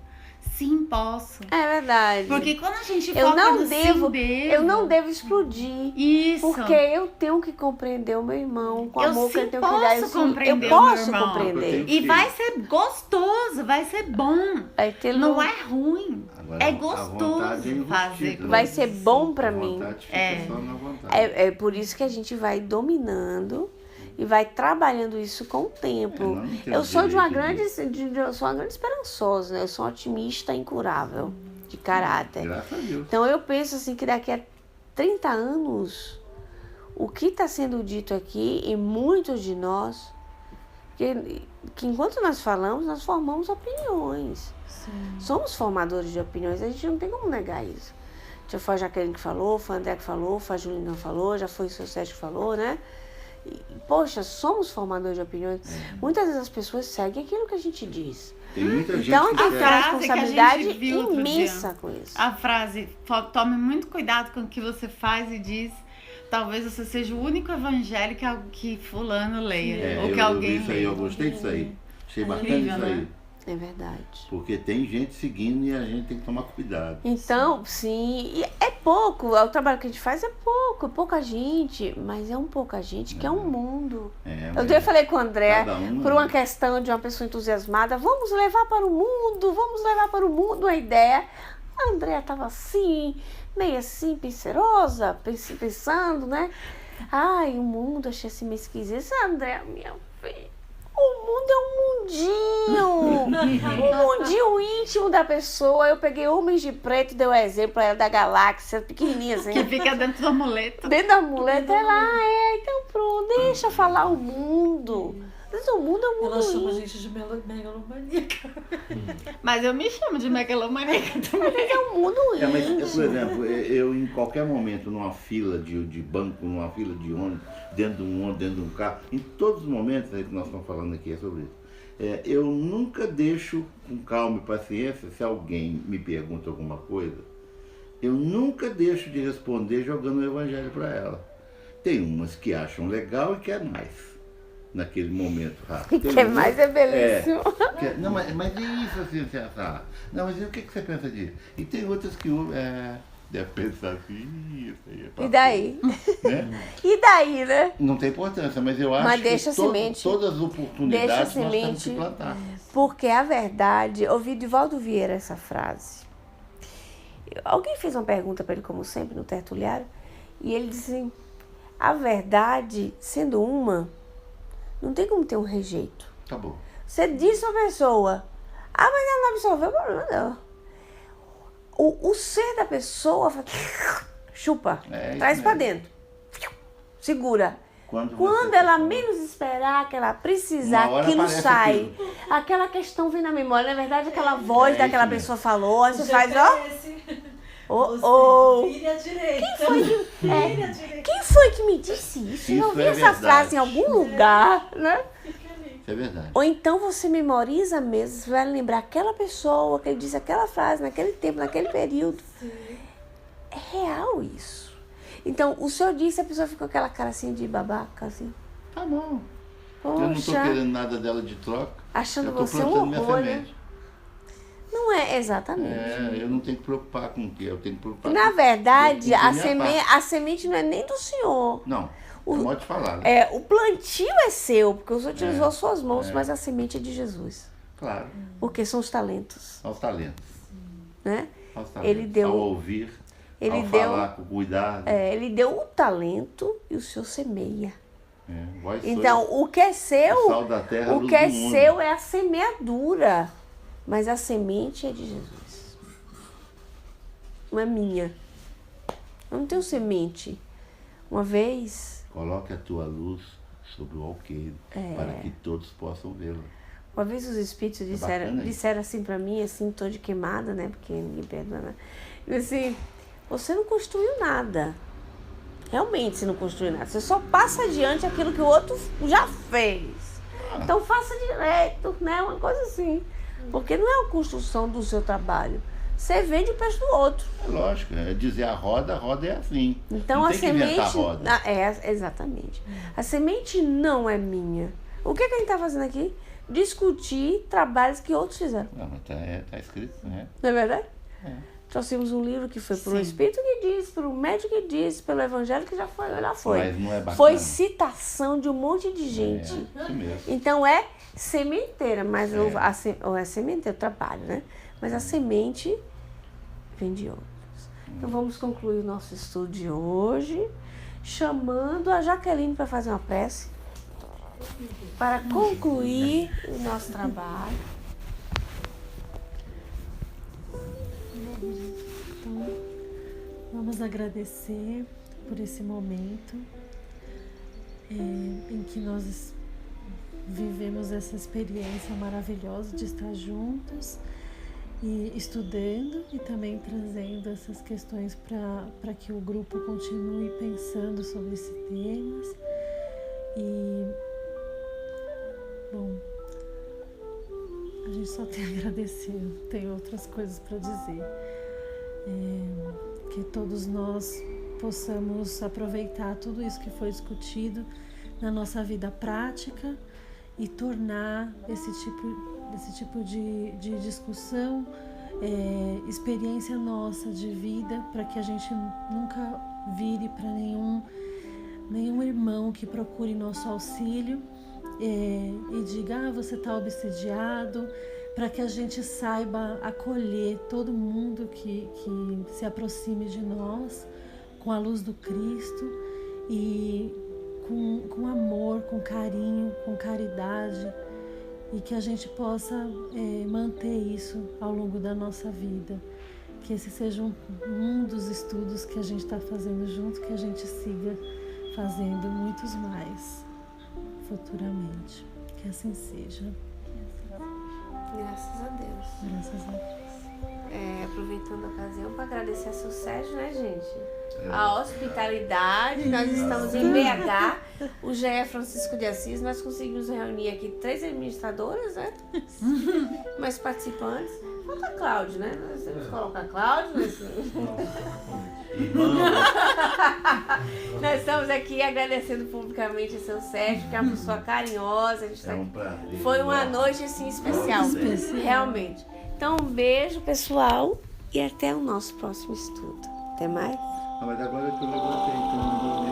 sim posso. É verdade. Porque quando a gente eu foca não no devo, sim devo... eu não devo explodir. Isso. Porque eu tenho que compreender o meu irmão com o Eu amor que sim ele tem que dar. posso compreender Eu o meu posso irmão. compreender. E vai ser gostoso, vai ser bom. Vai ter Não luz. é ruim. Agora, É a gostoso vontade é fazer. enrustida, né? Vai ser bom pra A mim. vontade fica É. só na vontade. É por isso que a gente vai dominando e vai trabalhando isso com o tempo. É, não tem Eu sou de uma direito grande, eu sou uma grande esperançosa, né? Eu sou uma otimista incurável de caráter. Graças a Deus. Então eu penso assim que daqui a 30 anos, o que está sendo dito aqui, e muitos de nós, que enquanto nós falamos, nós formamos opiniões. Somos formadores de opiniões, a gente não tem como negar isso. Já foi a Jaqueline que falou, foi a André que falou, foi a Juliana que falou, já foi o seu Sérgio que falou, né? E, poxa, somos formadores de opiniões. Muitas vezes as pessoas seguem aquilo que a gente diz. Tem muita gente Então que tem uma segue. frase que a responsabilidade gente viu outro imensa com isso. A frase, tome muito cuidado com o que você faz e diz. Talvez você seja o único evangélico que fulano leia. Ou que eu vi alguém isso aí, eu gostei disso aí. Achei bacana Incrível, isso aí. né? É verdade. Porque tem gente seguindo e a gente tem que tomar cuidado. Então, sim, e é pouco, o trabalho que a gente faz é pouco, pouca gente, mas é um pouca gente que é um mundo. É, Eu já falei com o André, cada um, por uma questão de uma pessoa entusiasmada, vamos levar para o mundo a ideia. A André estava assim, meio assim, penserosa, pensando, né? Ai, o mundo, achei assim meio esquisito. André, minha filha, o mundo é um mundinho íntimo da pessoa. Eu peguei Homens de Preto, dei o exemplo pra ela da galáxia, pequenininha assim. Que fica dentro do amuleto. Dentro da muleta, ela, então pronto, deixa falar o mundo. Mas o mundo é um mundo Ela chama a íntimo. gente de megalomaníaca. Mas eu me chamo de megalomaníaca também. É um mundo É, mas, íntimo. por exemplo, eu em qualquer momento, numa fila de banco, numa fila de ônibus, dentro de um ônibus, dentro de um carro, em todos os momentos aí que nós estamos falando aqui é sobre isso. Eu nunca deixo com calma e paciência, se alguém me pergunta alguma coisa, eu nunca deixo de responder jogando o evangelho para ela. Tem umas que acham legal e quer mais. Naquele momento rápido. Tem Quer umas- mais é belíssimo. Não, mas é isso assim, você sabe. Não, mas e o que você pensa disso? E tem outras que deve pensar assim, isso aí é E papo, daí? né? E daí, né? Não tem importância, mas eu acho Mas deixa a que semente. todas as Deixa a oportunidades nós temos semente. que plantar. Porque a verdade, eu ouvi de Valdo Vieira essa frase. Alguém fez uma pergunta para ele, como sempre, no tertuliário, e ele disse assim, a verdade, sendo uma, não tem como ter um rejeito. Acabou. Você diz pra pessoa, mas ela não absorveu o problema dela. O ser da pessoa chupa, É isso traz pra mesmo. dentro, segura. Quando Quando você- ela menos esperar, que ela precisar, Uma hora aquilo aparece sai. Aquela questão vem na memória. Na verdade, aquela voz É daquela isso mesmo. pessoa falou, aí você faz, ó. Você vire à direita. Quem Quem foi que me disse isso? Eu Isso ouvi é essa verdade. frase em algum lugar, né? Isso é verdade. Ou então você memoriza mesmo, você vai lembrar aquela pessoa que ele disse aquela frase naquele tempo, naquele período. É real isso. Então, o senhor disse, a pessoa ficou com aquela cara assim de babaca, assim. Tá bom. Eu não estou Poxa, querendo nada dela de troca. achando Eu estou você um plantando minha horror, né? semente. Não é exatamente. Eu não tenho que preocupar com o quê? Eu tenho que preocupar Na com verdade, com minha parte. a semente não é nem do senhor. Não, é modo de falar. Né? O plantio é seu, porque o senhor utilizou as suas mãos, mas a semente é de Jesus. Claro, Porque são os talentos, aos talentos. né? Aos talentos. Ele deu- Ao ouvir, ele ao deu- falar com cuidado. Ele deu o talento e o senhor semeia. Vós Então, sois o que é seu, o sal da terra, a o luz que é do mundo. seu é a semeadura, mas a semente é de Jesus. Não é minha. Eu não tenho semente. Uma vez, Coloque a tua luz sobre o alqueire, para que todos possam vê-la. os espíritos bacana isso. disseram assim pra mim, assim, tô de queimada, né? Porque ninguém perdoa, né? E assim, você não construiu nada. Realmente você não construiu nada. Você só passa adiante aquilo que o outro já fez. Então faça direito, né? Uma coisa assim. Porque não é a construção do seu trabalho. Você vende o preço do outro. É lógico, é dizer a roda é assim. Então não a tem que inventar a semente. roda. Exatamente. A semente não é minha. O que a gente está fazendo aqui? Discutir trabalhos que outros fizeram. Não, mas tá escrito, né? Não é verdade? É. Trouxemos um livro que foi por um Sim. espírito que disse, por um médico que disse, pelo evangelho que já foi. Mas não é bacana. Foi citação de um monte de gente. Isso mesmo. Então é sementeira, mas é sementeira, o trabalho, né? Mas a semente vem de outros. Então vamos concluir o nosso estudo de hoje, chamando a Jaqueline para fazer uma prece, para concluir o nosso trabalho. Então, vamos agradecer por esse momento em que nós vivemos essa experiência maravilhosa de estar juntos e estudando e também trazendo essas questões para que o grupo continue pensando sobre esses temas. E, bom, a gente só tem a agradecer, não tem outras coisas para dizer. Que todos nós possamos aproveitar tudo isso que foi discutido na nossa vida prática e tornar esse tipo de discussão experiência nossa de vida, para que a gente nunca vire para nenhum irmão que procure nosso auxílio e diga, você está obsidiado, para que a gente saiba acolher todo mundo que se aproxime de nós com a luz do Cristo e com amor, com carinho, com caridade, e que a gente possa manter isso ao longo da nossa vida. Que esse seja um dos estudos que a gente está fazendo junto, que a gente siga fazendo muitos mais futuramente. Que assim seja. Graças a Deus. Graças a Deus. Aproveitando a ocasião para agradecer a seu Sérgio, né, gente? A hospitalidade, nós estamos em BH, o GE Francisco de Assis, nós conseguimos reunir aqui 3 administradoras, né? Mais participantes. Falta a Cláudio, né? Nós temos que colocar a Cláudio nesse... Nós estamos aqui agradecendo publicamente a seu Sérgio, que é uma pessoa carinhosa. A gente tá... prazer. Foi uma noite assim especial, realmente. Então um beijo, pessoal, e até o nosso próximo estudo. Até mais. Mas agora que eu levantei, então não dormi,